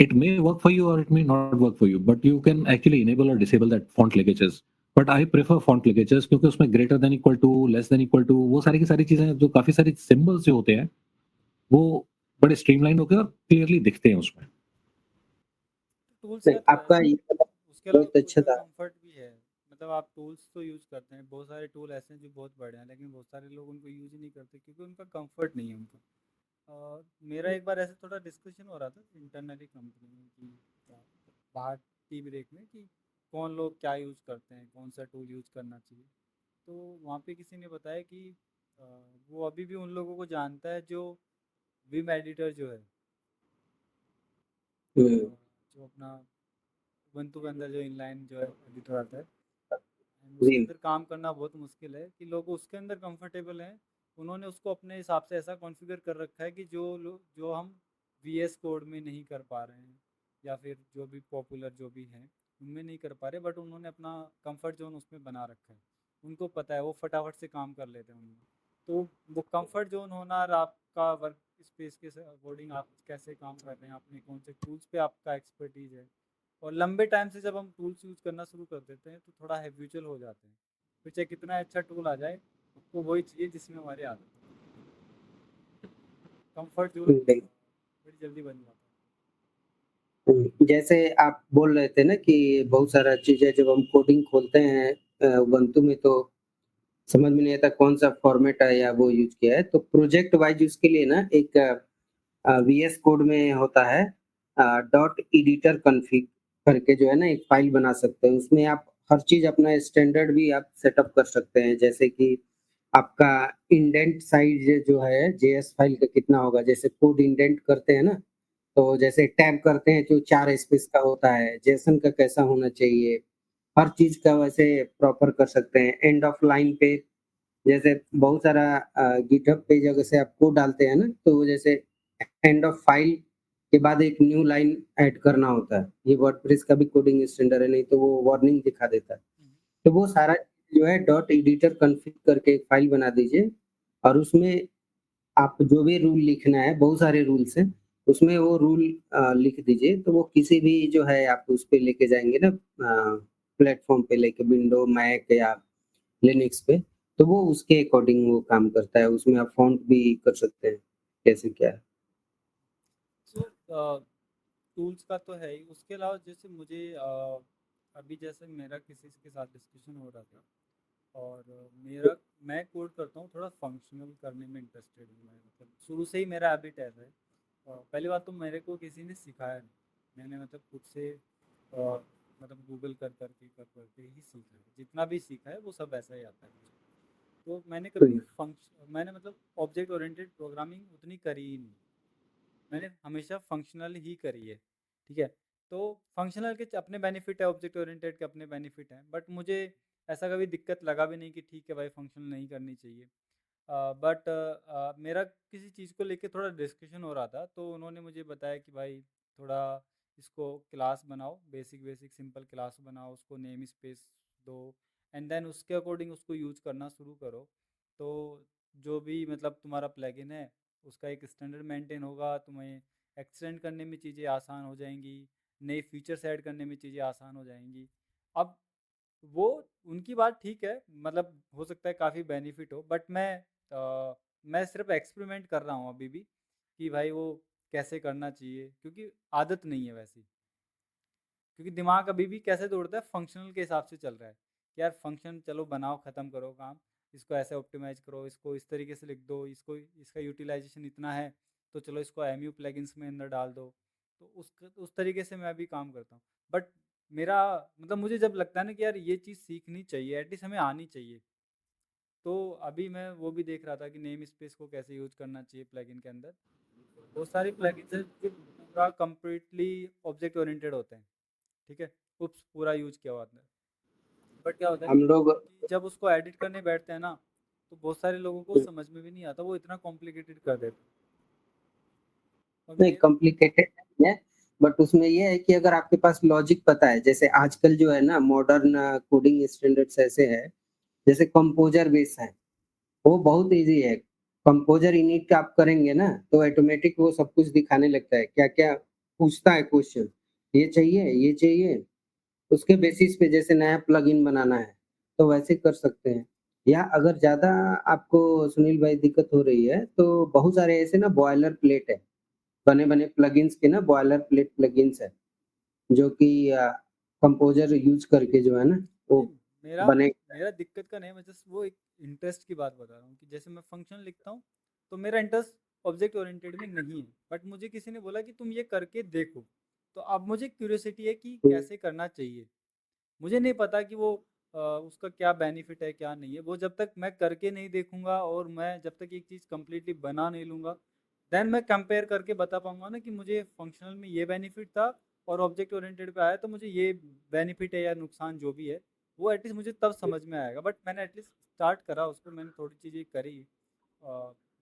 it may work for you or it may not work for you, but you can actually enable or disable that font linkages. But I prefer font linkages क्योंकि उसमें greater than equal to, less than equal to, वो सारी की सारी चीजें जो काफी सारी सिंबल्स जो होते हैं वो बड़े स्ट्रीमलाइन होकर और क्लियरली दिखते हैं उसमें। टूल्स नहीं, का तो आपका है, ये उसके अलावा बहुत अच्छा उसका था। कंफर्ट भी है। मतलब आप टूल्स तो यूज़ करते हैं, बहुत सारे टूल ऐसे हैं जो बहुत बड़े हैं, लेकिन बहुत सारे लोग उनको यूज़ ही नहीं करते क्योंकि उनका कंफर्ट नहीं है उनका। मेरा एक बार ऐसे थोड़ा डिस्कशन हो रहा था इंटरनली कंपनी में कि बाहर टी ब्रेक में कि कौन लोग क्या यूज़ करते हैं, कौन सा टूल यूज़ करना चाहिए। तो वहाँ पे किसी ने बताया कि अ, वो अभी भी उन लोगों को जानता है जो विम एडिटर जो है, हम्म, जो अपना ubuntu के अंदर जो इनलाइन जो है एडिटर आता है, and उसके जी, अंदर काम करना बहुत मुश्किल है कि लोग उसके अंदर कंफर्टेबल हैं। उन्होंने उसको अपने हिसाब से ऐसा कॉन्फ़िगर कर रखा है कि जो हम वीएस कोड में नहीं कर पा रहे हैं या फिर जो भी पॉपुलर जो भी हैं उनमें नहीं कर पा रहे, बट उन्होंने अपना कंफर्ट जोन उसमें बना रखा है। उनको पता है, वो फटाफट से काम कर लेते हैं उनमें। तो वो कंफर्ट जोन होना और आपका वर्क स्पेस के अकॉर्डिंग आप कैसे काम कर रहे हैं, आपने कौन से टूल्स पे आपका एक्सपर्टीज है, और लंबे टाइम से जब हम टूल्स यूज़ करना शुरू कर देते हैं तो थोड़ा हैबिचुअल हो जाते हैं। फिर चाहे कितना अच्छा टूल आ जाए, आपको वही चाहिए जिसमें हमारी आदत है। कंफर्ट जोन बिल्कुल। बड़ी जल्दी बन जाता जैसे आप बोल रहे थे ना कि बहुत सारा चीज़ें जब हम कोडिंग खोलते हैं ubuntu में तो समझ में नहीं आता कौन-सा फॉर्मेट है या वो यूज़ किया है। तो प्रोजेक्ट वाइज़ उसके लिए ना एक वीएस कोड में होता है डॉट एडिटर कॉन्फिग करके जो है ना एक फ़ाइल बना सकते हैं। उसमें आप हर चीज़ अपना स्टैंडर्ड भी आप सेटअप कर सकते हैं। जैसे कि आपका इंडेंट साइज़ जो है जेएस फ़ाइल का कितना होगा? जैसे कोड इंडेंट करते हैं ना, तो जैसे टैब करते हैं तो 4 स्पेस का होता है, जेसन का कैसा होना चाहिए, हर चीज़ का वैसे प्रॉपर कर सकते हैं। एंड ऑफ लाइन पे जैसे बहुत सारा गिटहब पे जैसे आप कोड डालते हैं ना, तो वो जैसे एंड ऑफ फाइल के बाद एक न्यू लाइन ऐड करना होता है। ये वर्डप्रेस का भी कोडिंग स्टैंडर्ड है, नहीं तो वो वार्निंग दिखा देता है। है। तो वो सारा जो है डॉट एडिटर कॉन्फिग करके एक फाइल बना दीजिए और उसमें आप जो भी रूल लिखना है, बहुत सारे रूल्स हैं, उसमें वो रूल लिख दीजिए, तो वो किसी भी जो है आप उस पे लेके जाएँगे ना प्लेटफ़ॉर्म पे लेके विंडो, मैक या लिनक्स पे, तो वो उसके अकॉर्डिंग वो काम करता है, उसमें आप फ़ॉन्ट भी कर सकते हैं, कैसे क्या है। सो टूल्स का तो है ही, उसके अलावा जैसे मुझे अभी जैसे मेरा किसी के साथ डिस्कशन हो रहा था, और मेरा मैं कोड करता हूँ, थोड़ा फंक्शनल करने में इंटरेस्टेड हूँ मैं, मतलब शुरू से ही मेरा हैबिट ऐसा है। पहली बात तो मेरे को किसी ने सिखाया नहीं, मैंने मतलब खुद से मतलब गूगल कर करके ही सीखा है। जितना भी सीखा है वो सब ऐसा ही आता है मुझे। तो मैंने कभी हुँ, मैंने मतलब ऑब्जेक्ट ओरिएंटेड प्रोग्रामिंग उतनी करी ही नहीं, मैंने हमेशा फंक्शनल ही करी है। ठीक है, तो फंक्शनल के अपने बेनिफिट है, ऑब्जेक्ट ओरिएंटेड के अपने बेनिफिट हैं, बट मुझे ऐसा कभी दिक्कत लगा भी नहीं कि ठीक है भाई फंक्शनल नहीं करनी चाहिए। बट मेरा किसी चीज़ को लेके थोड़ा डिस्कशन हो रहा था, तो उन्होंने मुझे बताया कि भाई थोड़ा इसको क्लास बनाओ, बेसिक बेसिक सिंपल क्लास बनाओ, उसको नेम स्पेस दो, एंड देन उसके अकॉर्डिंग उसको यूज करना शुरू करो। तो जो भी मतलब तुम्हारा प्लगइन है उसका एक स्टैंडर्ड मेंटेन होगा, तुम्हें एक्सटेंड करने में चीज़ें आसान हो जाएंगी, नई फीचर्स ऐड करने में चीज़ें आसान हो जाएंगी। अब वो उनकी बात ठीक है, मतलब हो सकता है काफ़ी बेनिफिट हो, बट मैं सिर्फ एक्सपेरिमेंट कर रहा हूँ अभी भी कि भाई वो कैसे करना चाहिए, क्योंकि आदत नहीं है वैसी। क्योंकि दिमाग अभी भी कैसे दौड़ता है, फंक्शनल के हिसाब से चल रहा है कि यार फंक्शन चलो बनाओ, ख़त्म करो काम, इसको ऐसे ऑप्टिमाइज करो, इसको इस तरीके से लिख दो, इसको इसका यूटिलाइजेशन इतना है, तो चलो इसको एमयू प्लगइन्स में अंदर डाल दो। तो उस तरीके से मैं अभी काम करता हूँ। बट मेरा मतलब मुझे जब लगता है ना कि यार ये चीज़ सीखनी चाहिए, एटलीस्ट हमें आनी चाहिए, तो अभी मैं वो भी देख रहा था कि नेम स्पेस को कैसे यूज करना चाहिए प्लगइन के अंदर। बहुत सारे प्लगइन्स हैं जो पूरा कंप्लीटली ऑब्जेक्ट ओरिएंटेड होते हैं। ठीक है, उप्स पूरा यूज किया हुआ है, बट क्या होता है हम लोग कि जब उसको एडिट करने बैठते हैं ना, तो बहुत सारे लोगों को समझ में भी नहीं आता, वो इतना कॉम्प्लिकेटेड कर देते हैं। और नहीं मैं कॉम्प्लिकेटेड नहीं है, बट उसमें ये है कि अगर आपके पास लॉजिक पता है, जैसे आजकल जो है ना मॉडर्न कोडिंग स्टैंडर्ड्स ऐसे हैं, जैसे कंपोज़र बेस है, वो बहुत ईज़ी है। कंपोजर इनिट आप करेंगे ना तो ऑटोमेटिक वो सब कुछ दिखाने लगता है, क्या-क्या पूछता है क्वेश्चन, ये चाहिए, उसके बेसिस पे जैसे नया प्लगइन बनाना है, तो वैसे कर सकते हैं। या अगर ज़्यादा आपको सुनील भाई दिक्कत हो रही है, तो बहुत सारे ऐसे ना बॉयलर प्लेट है, बने-बने प्लगइन्स के ना बॉयलर प्लेट प्लगइन्स है, जो कि कंपोजर यूज़ करके जो है ना, वो नहीं, मेरा बने मेरा दिक्कत का नहीं, मैं जस्ट वो एक इंटरेस्ट की बात बता रहा हूँ कि जैसे मैं फंक्शन लिखता हूँ तो मेरा इंटरेस्ट ऑब्जेक्ट ओरिएंटेड में नहीं है, बट मुझे किसी ने बोला कि तुम ये करके देखो, तो अब मुझे क्यूरियोसिटी है कि हुँ, कैसे करना चाहिए। मुझे नहीं पता कि वो उसका क्या बेनिफिट है क्या नहीं है, वो जब तक मैं करके नहीं देखूंगा और मैं जब तक एक चीज़ कम्प्लीटली बना नहीं लूँगा, देन मैं कंपेयर करके बता पाऊंगा ना कि मुझे फंक्शनल में ये बेनिफिट था और ऑब्जेक्ट ओरिएंटेड पे आया तो मुझे ये बेनिफिट है या नुकसान जो भी है, वो एटलीस्ट मुझे तब समझ में आएगा। बट मैंने एटलीस्ट स्टार्ट करा उसको, मैंने थोड़ी चीज़ें करी।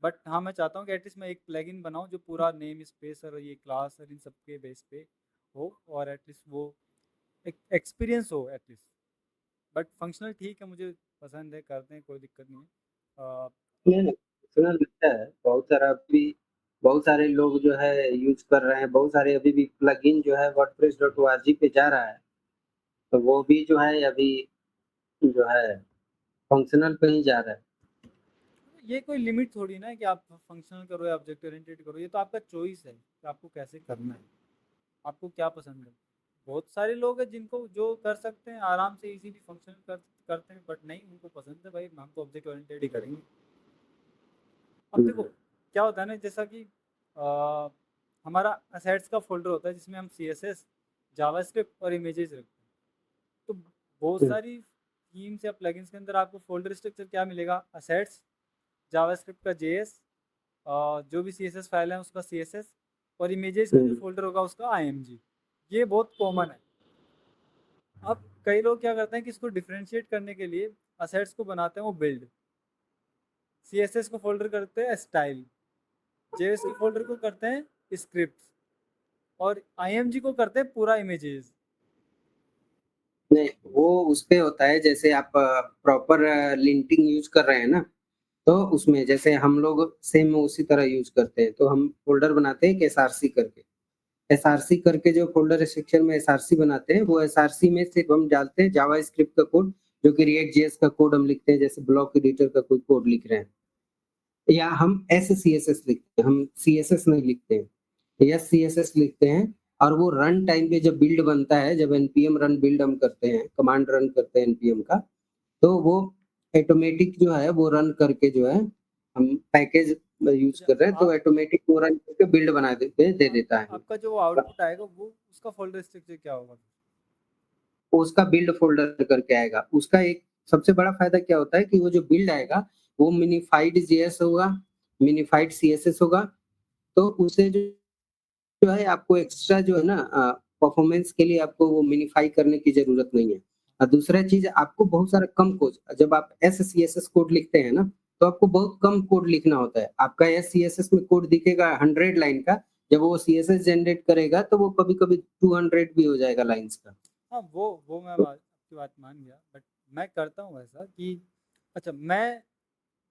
बट हाँ, मैं चाहता हूँ कि एटलीस्ट मैं एक प्लगइन बनाऊँ जो पूरा नेम स्पेस और ये क्लास और इन सब के बेस पे हो, और एटलीस्ट वो एक एक्सपीरियंस हो एटलीस्ट। बट फंक्शनल ठीक है, मुझे पसंद है, करते हैं, कोई दिक्कत नहीं है। नहीं, नहीं, सुना लगता है, बहुत सारे लोग जो है यूज़ कर रहे हैं, बहुत सारे अभी भी प्लगइन जो है wordpress.org पे जा रहा है, तो वो भी जो है अभी जो है फंक्शनल पे ही जा रहा है। ये कोई लिमिट थोड़ी ना है कि आप फंक्शनल करो या ऑब्जेक्ट ओरिएंटेड करो, ये तो आपका चॉइस है कि आपको कैसे करना है, आपको क्या पसंद है। बहुत सारे लोग हैं जिनको जो कर सकते हैं आराम से इजीली फंक्शनल करते हैं, बट नहीं, उनको पसंद है भाई हम तो ऑब्जेक्ट ओरिएंटेड ही करेंगे। अब देखो क्या होता है ना, जैसा कि अ, हमारा असेट्स का फोल्डर होता है जिसमें हम CSS, जावास्क्रिप्ट और इमेजेस रखते हैं। तो बहुत हुँ, सारी थीम्स या प्लगइन्स के अंदर आपको फोल्डर स्ट्रक्चर क्या मिलेगा, असेट्स, जावास्क्रिप्ट का JS, जो भी CSS फाइल है उसका CSS, और इमेजेस का जो हुँ, फोल्डर होगा उसका IMG। ये बहुत कॉमन है। अब कई लोग क्या करते हैं कि इसको डिफ्रेंशिएट करने के लिए असेट्स को बनाते हैं वो बिल्ड, CSS को फोल्डर करते हैं स्टाइल, JS के फोल्डर को करते हैं स्क्रिप्ट, और IMG को करते हैं पूरा इमेजेस। नहीं, वो उसपे होता है जैसे आप प्रॉपर लिंटिंग यूज़ कर रहे हैं ना, तो उसमें जैसे हम लोग सेम उसी तरह यूज़ करते हैं, तो हम फ़ोल्डर बनाते हैं एक एसआरसी करके। एसआरसी करके जो फ़ोल्डर सेक्शन में एसआरसी बनाते हैं, वो एसआरसी में सिर्फ़ हम डालते हैं जावास्क्रिप्ट का कोड, जो कि रिएक्ट जेएस का कोड हम लिखते हैं, जैसे ब्लॉक एडिटर का कोई कोड लिख रहे हैं। या हम एससीएसएस लिखते हैं, हम सीएसएस नहीं लिखते हैं। एससीएसएस लिखते हैं और वो रन टाइम पे जब बिल्ड बनता है, जब एनपीएम रन बिल्ड हम करते हैं, कमांड रन करते हैं एनपीएम का, तो वो ऑटोमेटिक जो है वो रन करके जो है हम पैकेज यूज़ अच्छा, कर रहे हैं तो आप ऑटोमेटिक वो रन करके बिल्ड बना दे देता है। आपका जो आउटपुट आएगा वो उसका फोल्डर स्ट्रक्चर क्या होगा? वो उसका बिल्ड फ़ोल्डर करके आएगा। उसका एक सबसे बड़ा फ़ायदा क्या होता है कि वो जो बिल्ड आएगा, वो मिनिफाइड जेएस होगा, मिनिफाइड सीएसएस होगा, तो उससे जो है आपको एक्स्ट्रा जो है ना परफॉर्मेंस के लिए आपको वो मिनिफाई करने की ज़रूरत नहीं है। और दूसरा चीज़ आपको बहुत सारा कम कोड जब आप एससीएसएस कोड लिखते हैं ना, तो आपको बहुत कम कोड लिखना होता है। आपका एससीएसएस में कोड दिखेगा 100 लाइन का, जब वो सीएसएस जनरेट करेगा तो वो कभी-कभी 200 भी हो जाएगा लाइन्स का। हाँ, वो मैं तो आपकी बात मान गया, बट मैं करता हूँ ऐसा कि अच्छा,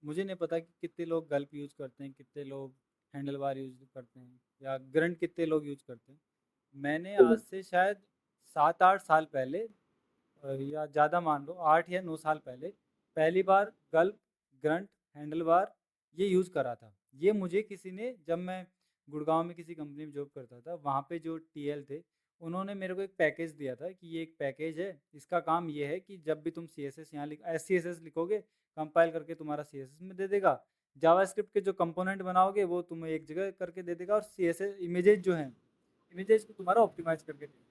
मुझे नहीं पता कि कितने लोग गल्प यूज़ करते हैं, कितने लोग हैंडल बार यूज़ करते हैं, या ग्रंट कितने लोग यूज़ करते हैं। मैंने आज से शायद 7-8 साल पहले, या ज़्यादा मान लो 8 या 9 साल पहले, पहली बार गल्प, ग्रंट, हैंडल बार ये यूज़ करा था। ये मुझे किसी ने, जब मैं गुड़गांव में किसी कंपनी में जॉब करता था, वहाँ पे जो टीएल थे, उन्होंने मेरे को एक पैकेज दिया था कि ये एक पैकेज है, इसका काम ये है कि जब भी तुम CSS यहाँ SCSS लिखोगे, कंपाइल करके तुम्हारा CSS में दे देगा, जावास्क्रिप्ट के जो कंपोनेंट बनाओगे वो तुम्हें एक जगह करके दे देगा, और CSS इमेजेस जो हैं, इमेजेस को तुम्हारा ऑप्टिमाइज करके देगा।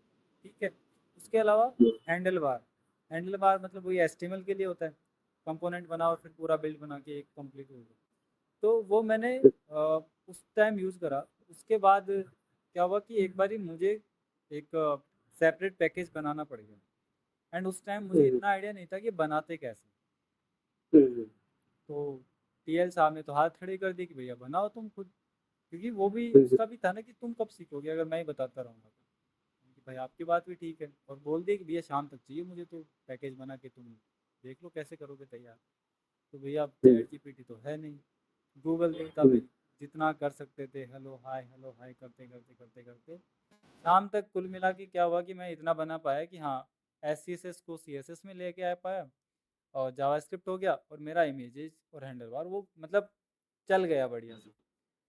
ठीक है। उसके अलावा हैंडल बार, हैंडल बार मतलब वही HTML के लिए होता है, कंपोनेंट बनाओ फिर पूरा बिल्ड बना के एक कंप्लीट हो गया। तो वो मैंने उस टाइम यूज़ करा। उसके बाद क्या हुआ कि एक बारी मुझे एक सेपरेट पैकेज बनाना पड़ गया, एंड उस टाइम मुझे हुँ, इतना आइडिया नहीं था कि बनाते कैसे। हुँ, हुँ, तो टीएल साहब ने तो हाथ खड़े कर दिए कि भैया बनाओ तुम खुद, क्योंकि वो भी हुँ, हुँ, उसका भी था ना कि तुम कब सीखोगे अगर मैं ही बताता रहूँगा तो। कि भाई आपकी बात भी ठीक है, और बोल दिए कि भैया शाम तक चाहिए मुझे, तो पैकेज बना के तुम देख लो कैसे करोगे तैयार। तो भैया अब हुँ, ChatGPT तो है नहीं, गूगल देखता हम्म, भाई, जितना कर सकते थे हेलो हाय करते करते करते करते शाम तक कुल मिला के क्या हुआ कि मैं इतना बना पाया कि हाँ SCSS को CSS में लेके आ पाया, और जावास्क्रिप्ट हो गया, और मेरा इमेजेस और हैंडल बार वो मतलब चल गया बढ़िया से।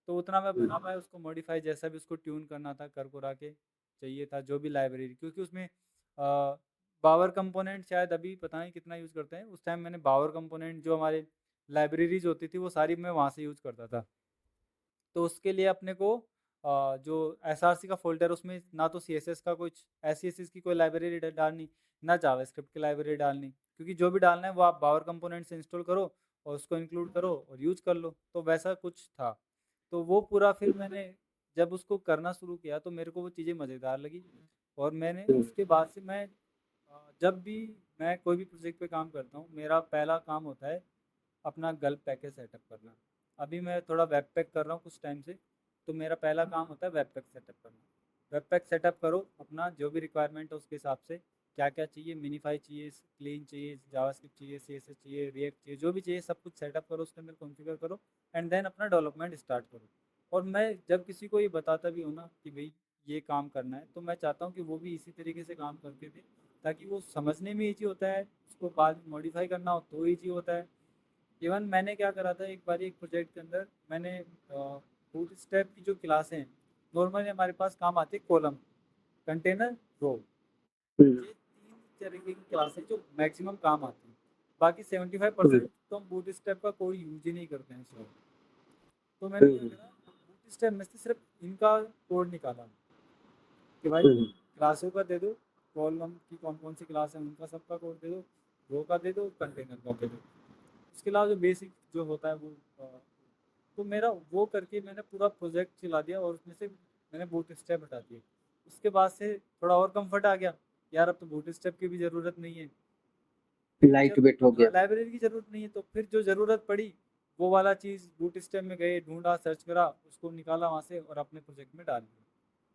तो उतना मैं बना पाया, उसको मॉडिफाई जैसा भी उसको ट्यून करना था कर कुरा के चाहिए था, जो भी लाइब्रेरी, क्योंकि उसमें बावर कंपोनेंट शायद अभी पता नहीं कितना यूज़ करते हैं, उस टाइम मैंने बावर कंपोनेंट जो हमारे लाइब्रेरीज होती थी वो सारी मैं वहाँ से यूज़ करता था। तो उसके लिए अपने को जो SRC का फ़ोल्डर, उसमें ना तो CSS का कुछ SCSS की कोई लाइब्रेरी डालनी, ना जावास्क्रिप्ट की लाइब्रेरी डालनी, क्योंकि जो भी डालना है वो आप बावर कंपोनेंट से इंस्टॉल करो और उसको इंक्लूड करो और यूज़ कर लो, तो वैसा कुछ था। तो वो पूरा फिर मैंने जब उसको करना शुरू किया तो मेरे को वो चीज़ें मज़ेदार लगी, और मैंने उसके बाद से मैं जब भी मैं कोई भी प्रोजेक्ट पे काम करता हूँ, मेरा पहला काम होता है अपना गल्प पैकेज सेटअप करना। अभी मैं थोड़ा वेब पैक कर रहा हूँ कुछ टाइम से, तो मेरा पहला काम होता है वेब पैक सेटअप करना। वेब पैक सेटअप करो, अपना जो भी रिक्वायरमेंट है उसके हिसाब से क्या क्या चाहिए, मिनीफाई चाहिए, क्लीन चाहिए, जावास्क्रिप्ट चाहिए, CSS चाहिए, रिएक्ट चाहिए, जो भी चाहिए सब कुछ सेटअप करो, उसके अंदर कॉन्फ़िगर करो, एंड देन अपना डेवलपमेंट स्टार्ट करो। और मैं जब किसी को ये बताता भी हूँ ना कि भाई ये काम करना है, तो मैं चाहता हूँ कि वो भी इसी तरीके से काम करके दे, ताकि वो समझने में ईजी होता है, उसको बाद में मॉडिफाई करना हो तो ईजी होता है। इवन मैंने क्या करा था एक बार एक प्रोजेक्ट के अंदर, मैंने बूट स्ट्रैप की जो क्लासें हैं, नॉर्मली हमारे पास काम आती है कॉलम, कंटेनर, रो, हम्म, ये 3 तरीके की क्लासें जो मैक्सिमम काम आती हैं। बाकी 75% हम्म, तो हम बूट स्ट्रैप का कोई यूज ही नहीं करते हैं सर। तो मैंने क्या करा, बूट स्ट्रैप में से सिर्फ इनका कोड निकाला कि भाई हम्म, क्लासों का दे दो, कॉलम की कौन कौन सी क्लास है उनका सबका कोड दे दो, रो का दे दो, कंटेनर का दे दो। उसके अलावा जो बेसिक जो होता है वो तो मेरा वो करके मैंने पूरा प्रोजेक्ट चला दिया, और उसमें से मैंने बूट स्टेप हटा दिए। उसके बाद से थोड़ा और कंफर्ट आ गया, यार अब तो बूट स्टेप की भी ज़रूरत नहीं है। फिर लाइट जब वेट हो गया। लाइब्रेरी की ज़रूरत नहीं है, तो फिर जो ज़रूरत पड़ी वो वाला चीज़ बूट स्टेप में गए, ढूंढा, सर्च करा, उसको निकाला वहाँ से और अपने प्रोजेक्ट में डाल दिया,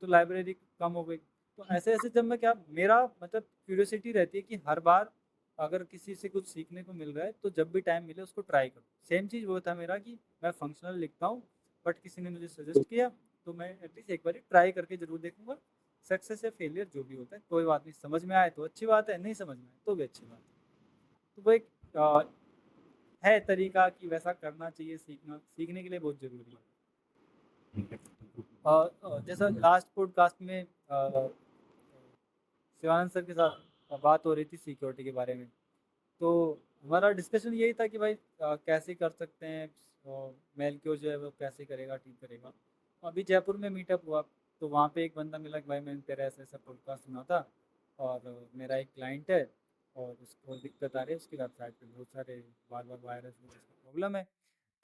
तो लाइब्रेरी कम हो गई। तो ऐसे ऐसे जब मैं क्या, मेरा मतलब क्यूरियोसिटी रहती है कि हर बार अगर किसी से कुछ सीखने को मिल रहा है तो जब भी टाइम मिले उसको ट्राई करो। सेम चीज़ वो था मेरा कि मैं फंक्शनल लिखता हूँ, बट किसी ने मुझे सजेस्ट किया तो मैं एटलीस्ट एक बार ट्राई करके ज़रूर देखूंगा। सक्सेस या फेलियर जो भी होता है कोई बात नहीं, समझ में आए तो अच्छी बात है, नहीं समझ में आए तो भी अच्छी बात है। तो वो एक है तरीका कि वैसा करना चाहिए, सीखना सीखने के लिए बहुत ज़रूरी है। जैसा लास्ट पॉडकास्ट में शिवानंद सर के साथ बात हो रही थी सिक्योरिटी के बारे में, तो हमारा डिस्कशन यही था कि भाई कैसे कर सकते हैं, मेल क्यों जो है वो कैसे करेगा, ठीक करेगा। अभी जयपुर में मीटअप हुआ, तो वहाँ पे एक बंदा मिला कि भाई मैंने तेरा ऐसा ऐसा पॉडकास्ट सुना था, और मेरा एक क्लाइंट है और उसको दिक्कत आ रही है, उसकी वेबसाइट पे बहुत सारे बार बार वायरस प्रॉब्लम है।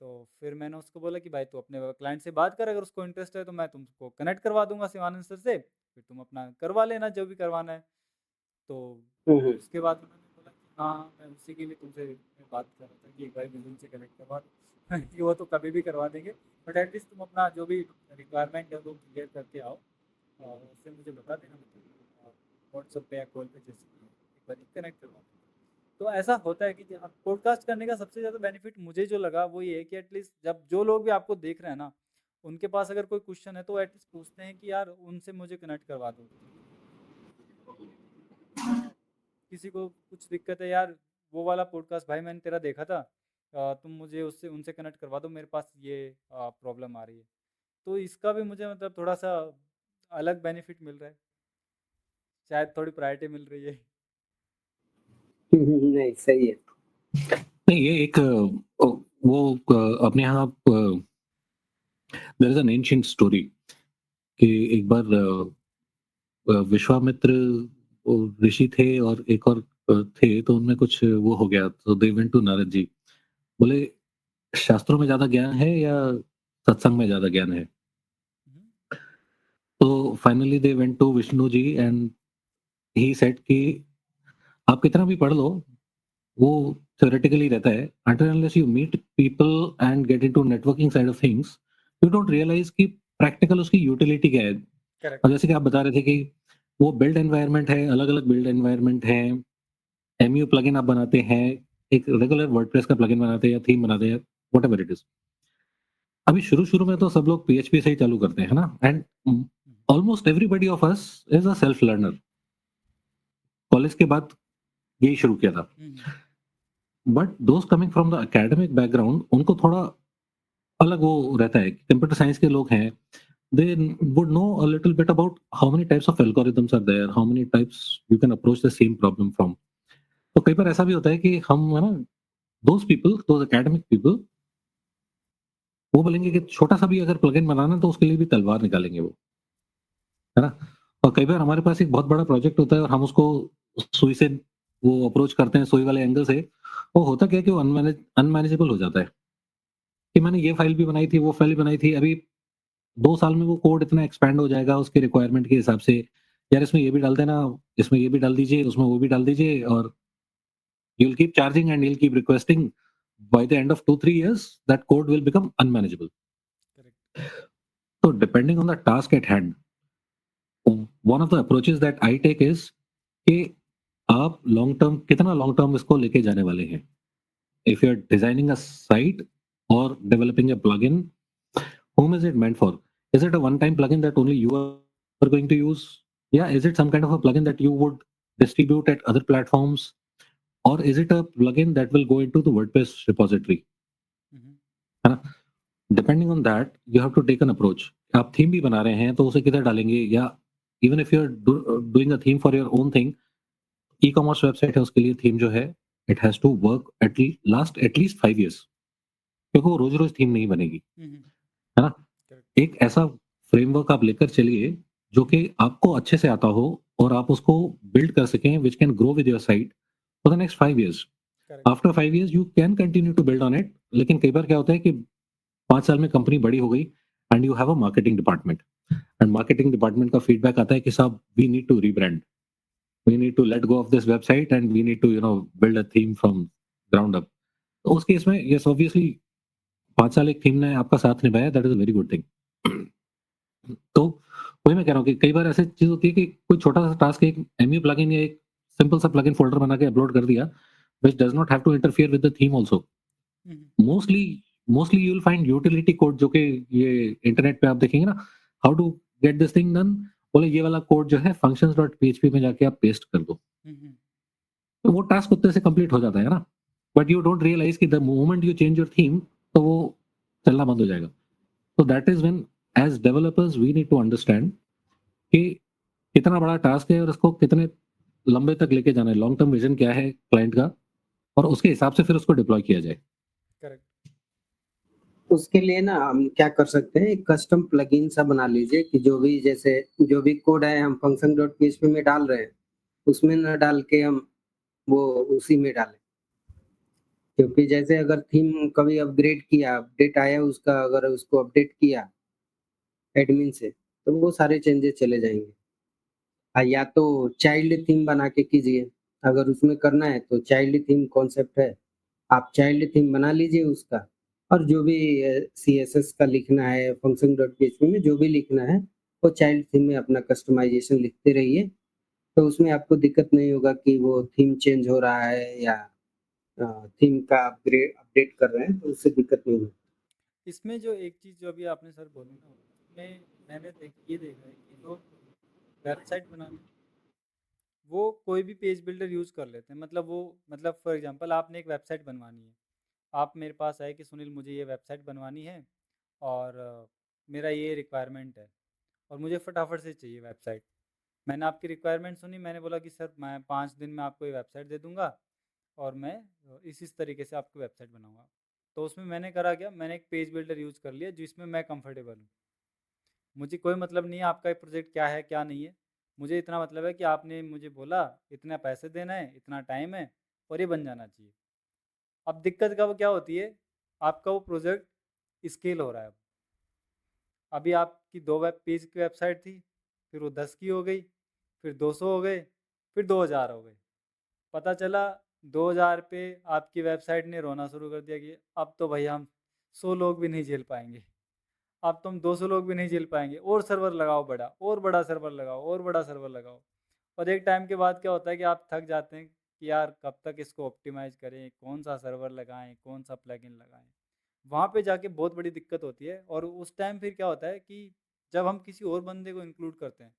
तो फिर मैंने उसको बोला कि भाई तू अपने क्लाइंट से बात कर, अगर उसको इंटरेस्ट है तो मैं तुमको कनेक्ट करवा दूंगा शिवानंद सर से, फिर तुम अपना करवा लेना जो भी करवाना है। तो हम्म, उसके बाद उन्होंने बोला कि हाँ मैं उसी के लिए तुमसे मैं बात कर रहा था कि एक बार मुझे उनसे कनेक्ट करवा दो कि वो तो कभी भी करवा देंगे, बट एटलीस्ट तुम अपना जो भी रिक्वायरमेंट है वो क्लियर करके आओ, और उससे मुझे बता देना, मतलब व्हाट्सएप पे या कॉल पे जैसे भी हो, एक बार कनेक्ट करवा देना। तो ऐसा होता है कि पॉडकास्ट करने का सबसे ज़्यादा बेनिफिट मुझे जो लगा वो ये है कि एटलीस्ट जब जो लोग भी आपको देख रहे हैं ना, उनके पास अगर कोई क्वेश्चन है तो एटलीस्ट पूछते हैं कि यार उनसे मुझे कनेक्ट करवा दो। किसी को कुछ दिक्कत है, यार वो वाला पॉडकास्ट भाई मैंने तेरा देखा था, तुम मुझे उससे उनसे कनेक्ट करवा दो, मेरे पास ये प्रॉब्लम आ रही है। तो इसका भी मुझे मतलब थोड़ा सा अलग बेनिफिट मिल रहा है, शायद थोड़ी प्रायोरिटी मिल रही है। नहीं सही है। नहीं, ये एक वो अपने यहाँ there is an ancient story कि एक बार विश्वामित्र ऋषि थे और एक और थे, तो उनमें कुछ वो हो गया, तो दे वेंट टू नारद जी, बोले शास्त्रों में ज्यादा ज्ञान है या सत्संग में ज्यादा ज्ञान है? हम्म, तो finally they went to Vishnu ji and he said कि आप कितना भी पढ़ लो, वो theoretically रहता है, until unless you meet people and get into networking side of things, you don't realize कि प्रैक्टिकल उसकी यूटिलिटी क्या है। करेक्ट। और जैसे कि आप बता रहे थे कि वो बिल्ड एनवायरनमेंट है, अलग अलग बिल्ड एनवायरनमेंट है, एमयू प्लगइन आप बनाते हैं, एक रेगुलर वर्डप्रेस का प्लगइन बनाते हैं या थीम बनाते हैं, व्हाटएवर इट इज, अभी शुरू-शुरू में तो सब लोग पीएचपी से ही चालू करते हैं, है ना? And almost everybody of us is a self learner. College के बाद यही शुरू किया था। But those coming from the academic background उनको थोड़ा अलग वो रहता है। कंप्यूटर साइंस के लोग हैं, they would know a little bit about how many types of algorithms are there, how many types you can approach the same problem from. तो कई बार ऐसा भी होता है कि हम है ना, those people, those academic people, वो बोलेंगे कि छोटा-सा भी अगर प्लगइन बनाना है तो उसके लिए भी तलवार निकालेंगे वो, है ना? और कई बार हमारे पास एक बहुत बड़ा प्रोजेक्ट होता है और हम उसको सुई से वो अप्रोच करते हैं, सुई वाले एंगल से, वो होता क्या है कि वो अनमैनेजेबल हो जाता है, कि मैंने ये फाइल भी बनाई थी, वो फाइल भी बनाई थी, अभी 2 साल में वो कोड इतना एक्सपैंड हो जाएगा उसके रिक्वायरमेंट के हिसाब से, यार इसमें ये भी डाल देना, इसमें ये भी डाल दीजिए, उसमें वो भी डाल दीजिए और you will keep charging and you will keep requesting, by the end of 2-3 years that code will become unmanageable. Correct. So depending on the task at hand, one of the approaches that I take is कि आप लॉन्ग टर्म इसको लेके जाने वाले हैं। If you are designing a site or developing a plugin, whom is it meant for? Is it a one-time plugin that only you are going to use? Yeah, is it some kind of a plugin that you would distribute at other platforms? Or is it a plugin that will go into the WordPress repository? है ना? Depending on that, you have to take an approach. आप थीम भी बना रहे हैं तो उसे किधर डालेंगे, या even if you're doing a theme for your own thing, e-commerce website है उसके लिए थीम जो है, it has to work last at least 5 years, क्योंकि वो रोज-रोज थीम नहीं बनेगी, है ना? करेक्ट। एक ऐसा फ्रेमवर्क आप लेकर चलिए जो कि आपको अच्छे से आता हो और आप उसको बिल्ड कर सकें, which can grow with your site for the next 5 years. Correct. After 5 years you can continue to build on it, लेकिन कई बार क्या होता है कि 5 साल में कंपनी बड़ी हो गई and you have a marketing department, and marketing department का फीडबैक आता है कि साहब we need to rebrand, we need to let go of this website and we need to build a theme from ground up. तो उस केस में यस ऑब्वियसली 5 साल एक थीम ने आपका साथ निभाया, that is a very good thing. तो वही मैं कह रहा हूँ कि कई बार ऐसी चीज़ होती है कि कोई छोटा-सा टास्क एक एमयू प्लगइन या एक सिंपल सा प्लगइन फ़ोल्डर बना के अपलोड कर दिया, which does not have to interfere with the theme also. Mostly mostly you will find utility code जो कि ये इंटरनेट पे आप देखेंगे ना, how to get this thing done, बोले ये वाला कोड जो है functions.php में जाके आप पेस्ट कर दो। तो वो टास्क उतने से कंप्लीट हो जाता है ना, बट यू डोंट रियलाइज़ कि the moment you change your theme तो वो चलना बंद हो जाएगा। तो that is when as developers we need to understand कि कितना बड़ा टास्क है और उसको कितने लंबे तक लेके जाना है, लॉन्ग टर्म विजन क्या है क्लाइंट का, और उसके हिसाब से फिर उसको डिप्लॉय किया जाए। करेक्ट। उसके लिए ना हम क्या कर सकते हैं, एक कस्टम प्लगइन सा बना लीजिए कि जो भी कोड है हम function.php में डाल रहे हैं, उसमें ना डाल के हम वो उसी में डालें। क्योंकि जैसे अगर थीम कभी अपग्रेड किया, अपडेट आया उसका, अगर उसको अपडेट किया एडमिन से, तो वो सारे चेंजेस चले जाएँगे। या तो चाइल्ड थीम बना के कीजिए, अगर उसमें करना है तो चाइल्ड थीम कॉन्सेप्ट है, आप चाइल्ड थीम बना लीजिए उसका, और जो भी सीएसएस का लिखना है, फंक्शन.php में जो भी लिखना है, वो चाइल्ड थीम में अपना कस्टमाइज़ेशन लिखते रहिए, तो उसमें आपको दिक्कत नहीं होगा कि वो थीम चेंज हो रहा है या थीम का अपडेट कर रहे हैं, तो उससे दिक्कत नहीं होगी। इसमें जो एक चीज़ जो अभी आपने सर बोली ना, उसमें मैंने ये देखा है कि लोग वेबसाइट बनाने वो कोई भी पेज बिल्डर यूज़ कर लेते हैं। मतलब फॉर एग्जांपल आपने एक वेबसाइट बनवानी है, आप मेरे पास आए कि सुनील मुझे ये वेबसाइट बनवानी है और मेरा ये रिक्वायरमेंट है और मुझे फटाफट से चाहिए वेबसाइट। मैंने आपकी रिक्वायरमेंट सुनी, मैंने बोला कि सर मैं 5 दिन में आपको ये वेबसाइट दे दूँगा और मैं इस तरीके से आपकी वेबसाइट बनाऊँगा। तो उसमें मैंने करा क्या, मैंने एक पेज बिल्डर यूज़ कर लिया जिसमें मैं कंफर्टेबल हूँ। मुझे कोई मतलब नहीं है आपका ये प्रोजेक्ट क्या है क्या नहीं है, मुझे इतना मतलब है कि आपने मुझे बोला इतना पैसे देना है, इतना टाइम है और ये बन जाना चाहिए। अब दिक्कत कब क्या होती है, आपका वो प्रोजेक्ट स्केल हो रहा है। अभी आपकी 2 वेब पेज की वेबसाइट थी, फिर वो 10 की हो गई, फिर 200 हो गए, फिर 2000 हो गए। पता चला 2000 पे आपकी वेबसाइट ने रोना शुरू कर दिया कि अब तो भैया हम 100 लोग भी नहीं झेल पाएंगे, अब तो हम 200 लोग भी नहीं झेल पाएंगे, और सर्वर लगाओ बड़ा, और बड़ा सर्वर लगाओ, और बड़ा सर्वर लगाओ। और एक टाइम के बाद क्या होता है कि आप थक जाते हैं कि यार कब तक इसको ऑप्टिमाइज़ करें, कौन सा सर्वर लगाएं, कौन सा प्लगइन लगाएं। वहाँ पे जाके बहुत बड़ी दिक्कत होती है। और उस टाइम फिर क्या होता है कि जब हम किसी और बंदे को इंक्लूड करते हैं,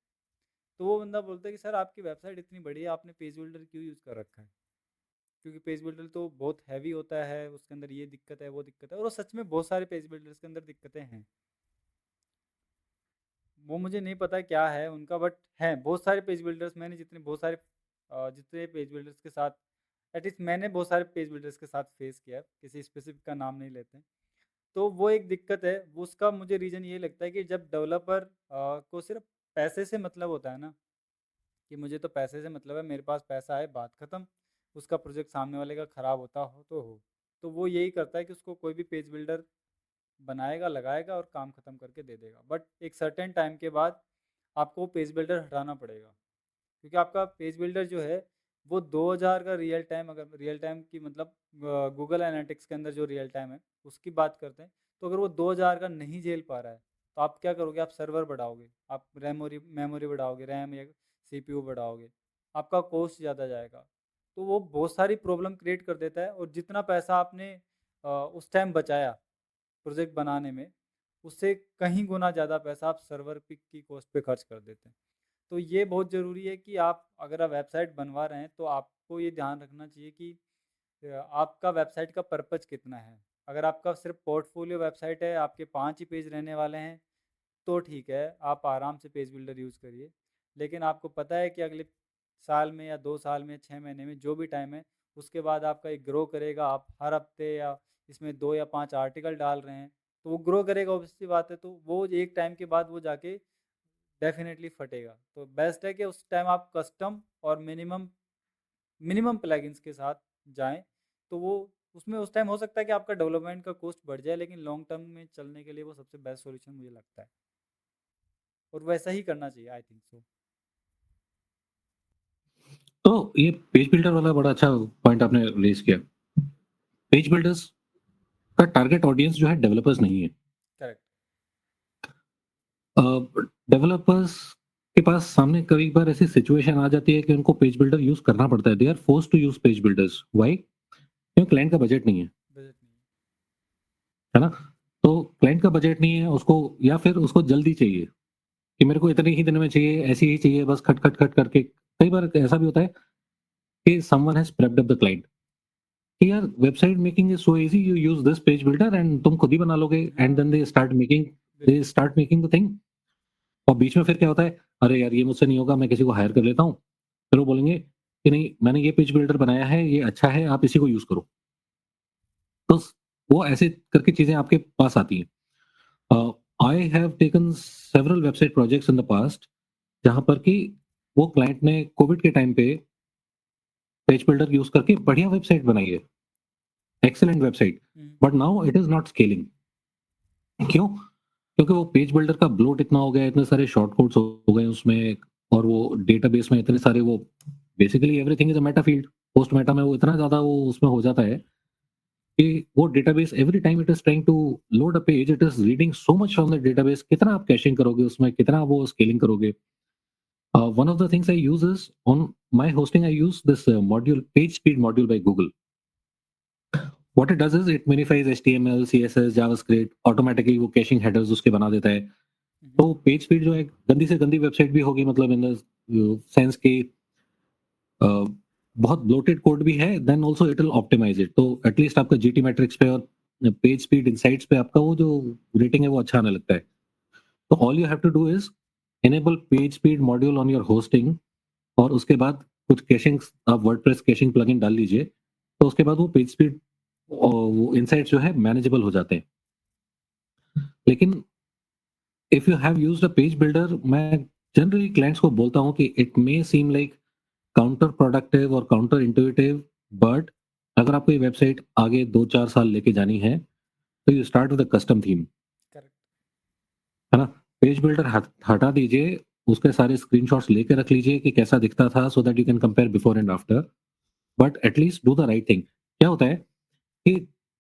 तो वो बंदा बोलता है कि सर आपकी वेबसाइट इतनी बड़ी है, आपने पेज बिल्डर क्यों यूज़ कर रखा है? क्योंकि पेज बिल्डर तो बहुत हैवी होता है, उसके अंदर ये दिक्कत है, वो दिक्कत है। और वो सच में बहुत सारे पेज बिल्डर्स के अंदर दिक्कतें हैं। वो मुझे नहीं पता क्या है उनका, बट हैं बहुत सारे पेज बिल्डर्स। मैंने जितने पेज बिल्डर्स के साथ, एटलीस्ट मैंने बहुत सारे पेज बिल्डर्स के साथ फेस किया है, किसी स्पेसिफिक का नाम नहीं लेते हैं। तो वो एक दिक्कत है। वो उसका मुझे रीज़न ये लगता है कि जब डेवलपर को सिर्फ पैसे से मतलब होता है ना, कि मुझे तो पैसे से मतलब है, मेरे पास पैसा है, बात ख़त्म। उसका प्रोजेक्ट सामने वाले का ख़राब होता हो तो हो। तो वो यही करता है कि उसको कोई भी पेज बिल्डर बनाएगा, लगाएगा और काम ख़त्म करके दे देगा। बट एक सर्टेन टाइम के बाद आपको पेज बिल्डर हटाना पड़ेगा, क्योंकि आपका पेज बिल्डर जो है वो 2000 का रियल टाइम, अगर रियल टाइम की मतलब गूगल एनालिटिक्स के अंदर जो रियल टाइम है उसकी बात करते हैं, तो अगर वो 2000 का नहीं झेल पा रहा है, तो आप क्या करोगे? आप सर्वर बढ़ाओगे, आप मेमोरी बढ़ाओगे, रैम या सीपीयू बढ़ाओगे, आपका कॉस्ट ज़्यादा जाएगा। तो वो बहुत सारी प्रॉब्लम क्रिएट कर देता है। और जितना पैसा आपने उस टाइम बचाया प्रोजेक्ट बनाने में, उससे कहीं गुना ज़्यादा पैसा आप सर्वर पिक की कॉस्ट पे खर्च कर देते हैं। तो ये बहुत ज़रूरी है कि आप अगर आप वेबसाइट बनवा रहे हैं, तो आपको ये ध्यान रखना चाहिए कि आपका वेबसाइट का पर्पज़ कितना है। अगर आपका सिर्फ पोर्टफोलियो वेबसाइट है, आपके 5 ही पेज रहने वाले हैं, तो ठीक है, आप आराम से पेज बिल्डर यूज़ करिए। लेकिन आपको पता है कि अगले साल में या 2 साल में, 6 महीने में, जो भी टाइम है, उसके बाद आपका एक ग्रो करेगा, आप हर हफ्ते या इसमें 2 या 5 आर्टिकल डाल रहे हैं, तो वो ग्रो करेगा, ऑब्वियस सी बात है। तो वो एक टाइम के बाद वो जाके डेफ़िनेटली फटेगा। तो बेस्ट है कि उस टाइम आप कस्टम और मिनिमम मिनिमम प्लगइन्स के साथ जाएँ, तो वो उसमें उस टाइम हो सकता है कि आपका डेवलपमेंट का कॉस्ट बढ़ जाए, लेकिन लॉन्ग टर्म में चलने के लिए वो सबसे बेस्ट सॉल्यूशन मुझे लगता है। और वैसा ही करना चाहिए, आई थिंक सो। तो ये पेज बिल्डर वाला बड़ा अच्छा पॉइंट आपने रेज़ किया। पेज बिल्डर्स का टारगेट ऑडियंस जो है डेवलपर्स नहीं है। करेक्ट। डेवलपर्स के पास सामने कई बार ऐसी सिचुएशन आ जाती है कि उनको पेज बिल्डर यूज़ करना पड़ता है। They are forced to use page builders. Why? क्योंकि क्लाइंट का बजट नहीं है, बजट नहीं है। है ना? तो क्लाइंट का बजट नहीं है, उसको या फिर उसको जल्दी चाहिए कि मेरे को इतने ही दिन में चाहिए, ऐसे ही चाहिए, बस खट, खट, खट करके। कई बार ऐसा भी होता है कि someone has prepped up the client कि यार website making is so easy, you use this page builder and तुम खुद ही बना लोगे एंड देन हाँ, दे बिल्कुल। Start making the thing. और बीच में फिर क्या होता है, अरे यार ये मुझसे नहीं होगा, मैं किसी को हायर कर लेता हूँ। फिर वो बोलेंगे कि नहीं मैंने ये पेज बिल्डर बनाया है, ये अच्छा है, आप इसी को यूज़ करो। तो वो ऐसे करके चीज़ें आपके पास आती हैं। I have taken several website projects in the past जहाँ पर कि वो क्लाइंट ने कोविड के टाइम पे पेज बिल्डर यूज़ करके बढ़िया वेबसाइट बनाई है, excellent website, hmm, but now it is not scaling. क्यों? क्योंकि वो पेज बिल्डर का ब्लोट इतना हो गया है, इतने सारे शॉर्टकट्स हो गए उसमें और वो डेटाबेस में इतने सारे वो basically everything is a Meta field. Post Meta में वो इतना ज़्यादा वो उसमें हो जाता है कि वो database every time it is trying to load a page, it is reading so much from the database. कितना आप कैशिंग करोगे उसमें, कितना वो स्केलिंग करोगे? One of the things I use is on my hosting, I use this module, page speed module by Google. What it does is it minifies HTML, CSS, JavaScript, automatically वो caching headers उसके बना देता है। हुँ, तो पेज स्पीड जो है गंदी से गंदी वेबसाइट भी होगी, मतलब इन द सेंस कि बहुत ब्लोटेड कोड भी है, then also it will optimise it. तो एटलीस्ट आपका जीटी मैट्रिक्स पे और पेज स्पीड इनसाइट्स पे आपका वो जो रेटिंग है वो अच्छा आने लगता है। तो all you have to do is enable page speed module on your hosting और उसके बाद कुछ कैशिंग, आप वर्डप्रेस कैशिंग प्लगइन डाल लीजिए, तो उसके बाद वो पेज स्पीड वो इनसाइट्स जो है मैनेजेबल हो जाते हैं। लेकिन if you have used a page builder, मैं जनरली क्लाइंट्स को बोलता हूँ कि it may seem like counter productive और काउंटर इंट्यूटिव, बट अगर आपको ये वेबसाइट आगे 2-4 साल लेके जानी है, तो you start with a custom theme, correct. है ना? पेज बिल्डर हटा दीजिए, उसके सारे स्क्रीनशॉट्स लेके रख लीजिए कि कैसा दिखता था, so that you can compare before and after, but at least do the right thing. क्या होता है कि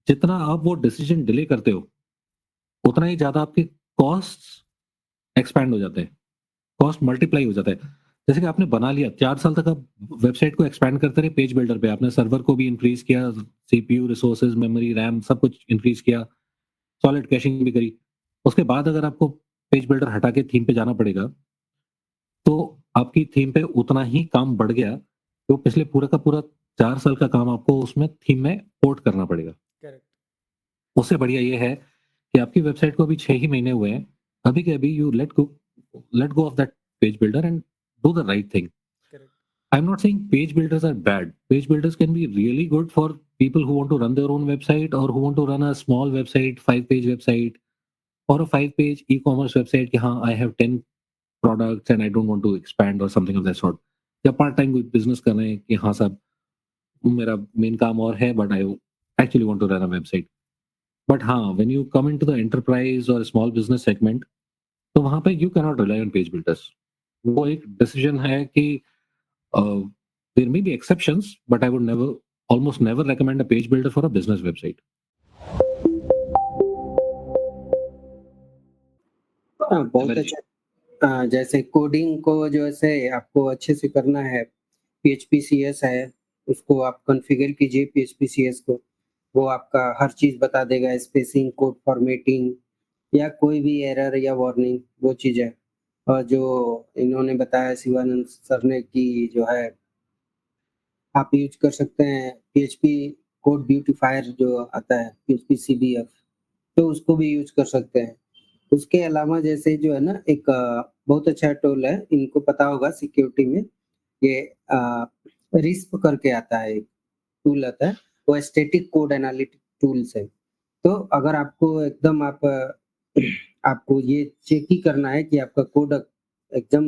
जितना आप वो डिसीजन डिले करते हो, उतना ही ज़्यादा आपके कॉस्ट्स एक्सपैंड हो जाते हैं, कॉस्ट मल्टीप्लाई हो जाता है। जैसे कि आपने बना लिया, 4 साल तक आप वेबसाइट को एक्सपैंड करते रहे पेज बिल्डर पे, आपने सर्वर को भी इंक्रीज़ किया, सीपीयू, रिसोर्सेज़, मेमोरी, रैम सब कुछ इंक्रीज़ किया, सॉलिड कैशिंग भी करी। उसके बाद अगर आपको पेज बिल्डर हटा के थीम पे जाना पड़ेगा, तो आपकी थीम पे उतना ही काम बढ़ गया, तो पिछले पूरा का पूरा 4 साल का काम आपको उसमें थीम में पोर्ट करना पड़ेगा। करेक्ट। उससे बढ़िया ये है कि आपकी वेबसाइट को अभी 6 ही महीने हुए हैं, अभी के अभी you let go of that page builder and do the right thing. Correct. I'm not saying page builders are bad. Page builders can be really good for people who want to run their own website or who want to run a small website, 5-page website, or a 5-page e-commerce website कि हाँ, I have 10 products and I don't want to expand or something of that sort. या पार्ट टाइम कोई बिजनेस कर रहे हैं कि हाँ साहब, मेरा मेन काम और है, but I actually want to run a website. But हाँ, when you come into the enterprise और स्मॉल बिजनेस सेगमेंट, तो वहाँ पे you can not rely on page builders. वो एक डिसीजन है कि there may be exceptions, but I would almost never recommend a page builder for a business website. हाँ, बहुत अच्छा। जैसे कोडिंग को जो है आपको अच्छे से करना है, PHP CS है, उसको आप कॉन्फ़िगर कीजिए PHP CS को, वो आपका हर चीज़ बता देगा, स्पेसिंग, कोड फॉर्मेटिंग या कोई भी एरर या वार्निंग, वो चीज़ है। और जो इन्होंने बताया शिवानंद सर ने कि जो है आप यूज़ कर सकते हैं PHP कोड ब्यूटीफायर जो आता है, PHP CBF, तो उसको भी यूज़ कर सकते हैं। उसके अलावा जैसे जो है ना एक बहुत अच्छा टूल है, इनको पता होगा सिक्योरिटी में, ये रिस्प करके आता है, एक टूल आता है, वो स्टैटिक कोड एनालिटिक टूल्स है। तो अगर आपको एकदम आपको ये चेक ही करना है कि आपका कोड एकदम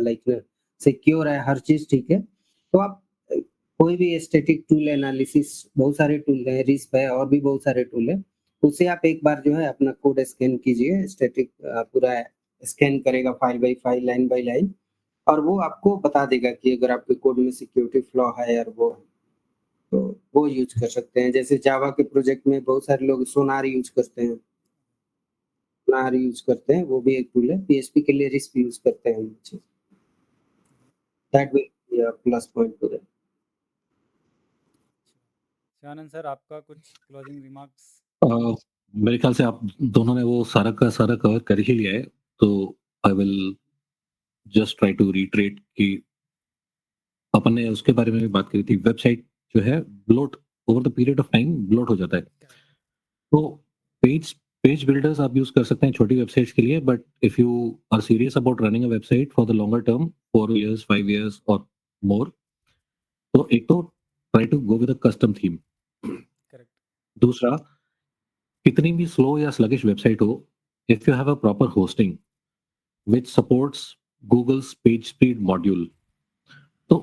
लाइक सिक्योर है, हर चीज़ ठीक है, तो आप कोई भी स्टैटिक टूल एनालिसिस, बहुत सारे टूल हैं, रिस्प है और भी बहुत सारे टूल है, उससे आप एक बार जो है अपना कोड स्कैन कीजिए, स्टैटिक पूरा स्कैन करेगा file by file, line by line, और वो आपको बता देगा कि अगर आपके कोड में सिक्योरिटी फ्लॉ है और तो वो यूज़ कर सकते हैं। जैसे जावा के प्रोजेक्ट में बहुत सारे लोग सोनार यूज़ करते हैं, वो भी एक टूल है। PHP के लिए रिस्प यूज़ करते हैं बच्चे। That will be a plus point two that. Shivanand sir, आपका कुछ क्लोजिंग रिमार्क्स? मेरे ख्याल से आप दोनों ने वो सारा का सारा कवर कर ही लिया है, तो I will just try to reiterate कि अपन ने उसके बारे में भी बात करी थी। वेबसाइट जो है bloat over the period of time bloat हो जाता है, तो पेज पेज बिल्डर्स आप यूज कर सकते हैं छोटी वेबसाइट्स के लिए, but if you are serious about running a website for the longer term, 4 years 5 years और मोर, तो एक तो try to go with a custom theme. Correct. दूसरा, कितनी भी स्लो या स्लगिश वेबसाइट हो, if you have a proper hosting which supports Google's page speed module, तो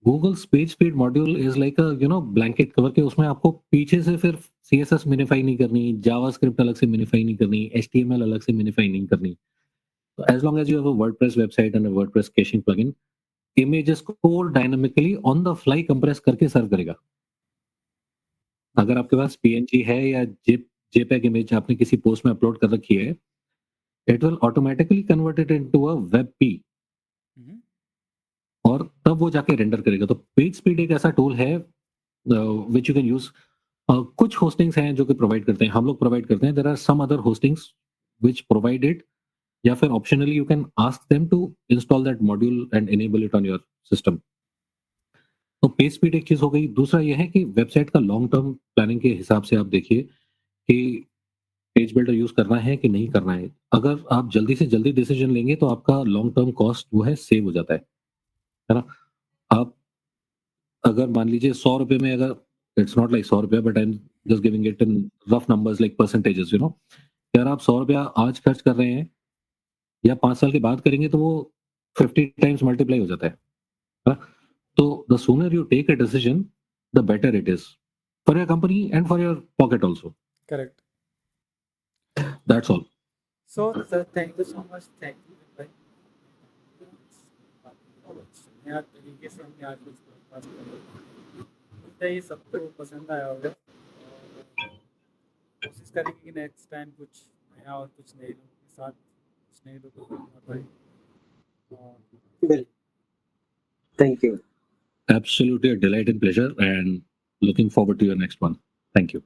Google's page speed module is like a blanket cover के, उसमें आपको पीछे से फिर CSS मिनिफाई नहीं करनी, जावास्क्रिप्ट अलग से मिनिफाई नहीं करनी, HTML अलग से मिनिफाई नहीं करनी। तो as long as you have a WordPress website and a WordPress caching plugin, images को dynamically on the fly compress करके सर्व करेगा। अगर आपके पास PNG है या JPEG इमेज आपने किसी पोस्ट में अपलोड कर रखी है, it will automatically convert it into a WebP और तब वो जाके रेंडर करेगा। तो पेज स्पीड एक ऐसा टूल है विच यू कैन यूज। कुछ होस्टिंग्स हैं जो कि प्रोवाइड करते हैं, हम लोग प्रोवाइड करते हैं, there are some other hostings which provide it, या फिर optionally you can ask them to install that module and enable it on your system. तो पेज स्पीड एक चीज हो गई। दूसरा यह है कि वेबसाइट का लॉन्ग टर्म प्लानिंग के हिसाब से आप देखिए कि पेज बिल्डर यूज करना है कि नहीं करना है। अगर आप जल्दी से जल्दी डिसीजन लेंगे तो आपका लॉन्ग टर्म कॉस्ट वो है सेव हो जाता है ना। आप अगर मान लीजिए 100 रुपए में, अगर इट्स नॉट लाइक 100 रुपया, but I am just giving it in rough numbers like percentages, अगर आप 100 रुपया आज खर्च कर रहे हैं या 5 साल के बाद करेंगे तो वो 50 टाइम्स मल्टीप्लाई हो जाता है ना? तो the sooner you take a decision the better it is for your company and for your pocket also. Correct. That's all. So sir, thank you so much. Thank you भाई। नया तरीके से हमने आज कुछ पॉडकास्ट करा, मुझे ये सबको पसंद आया होगा। कोशिश करेंगे कि नेक्स्ट टाइम कुछ नया और कुछ नए लोगों के साथ, कुछ नए लोगों को बताएं। बिल्कुल। Thank you. Absolutely a delight and pleasure, and looking forward to your next one. Thank you.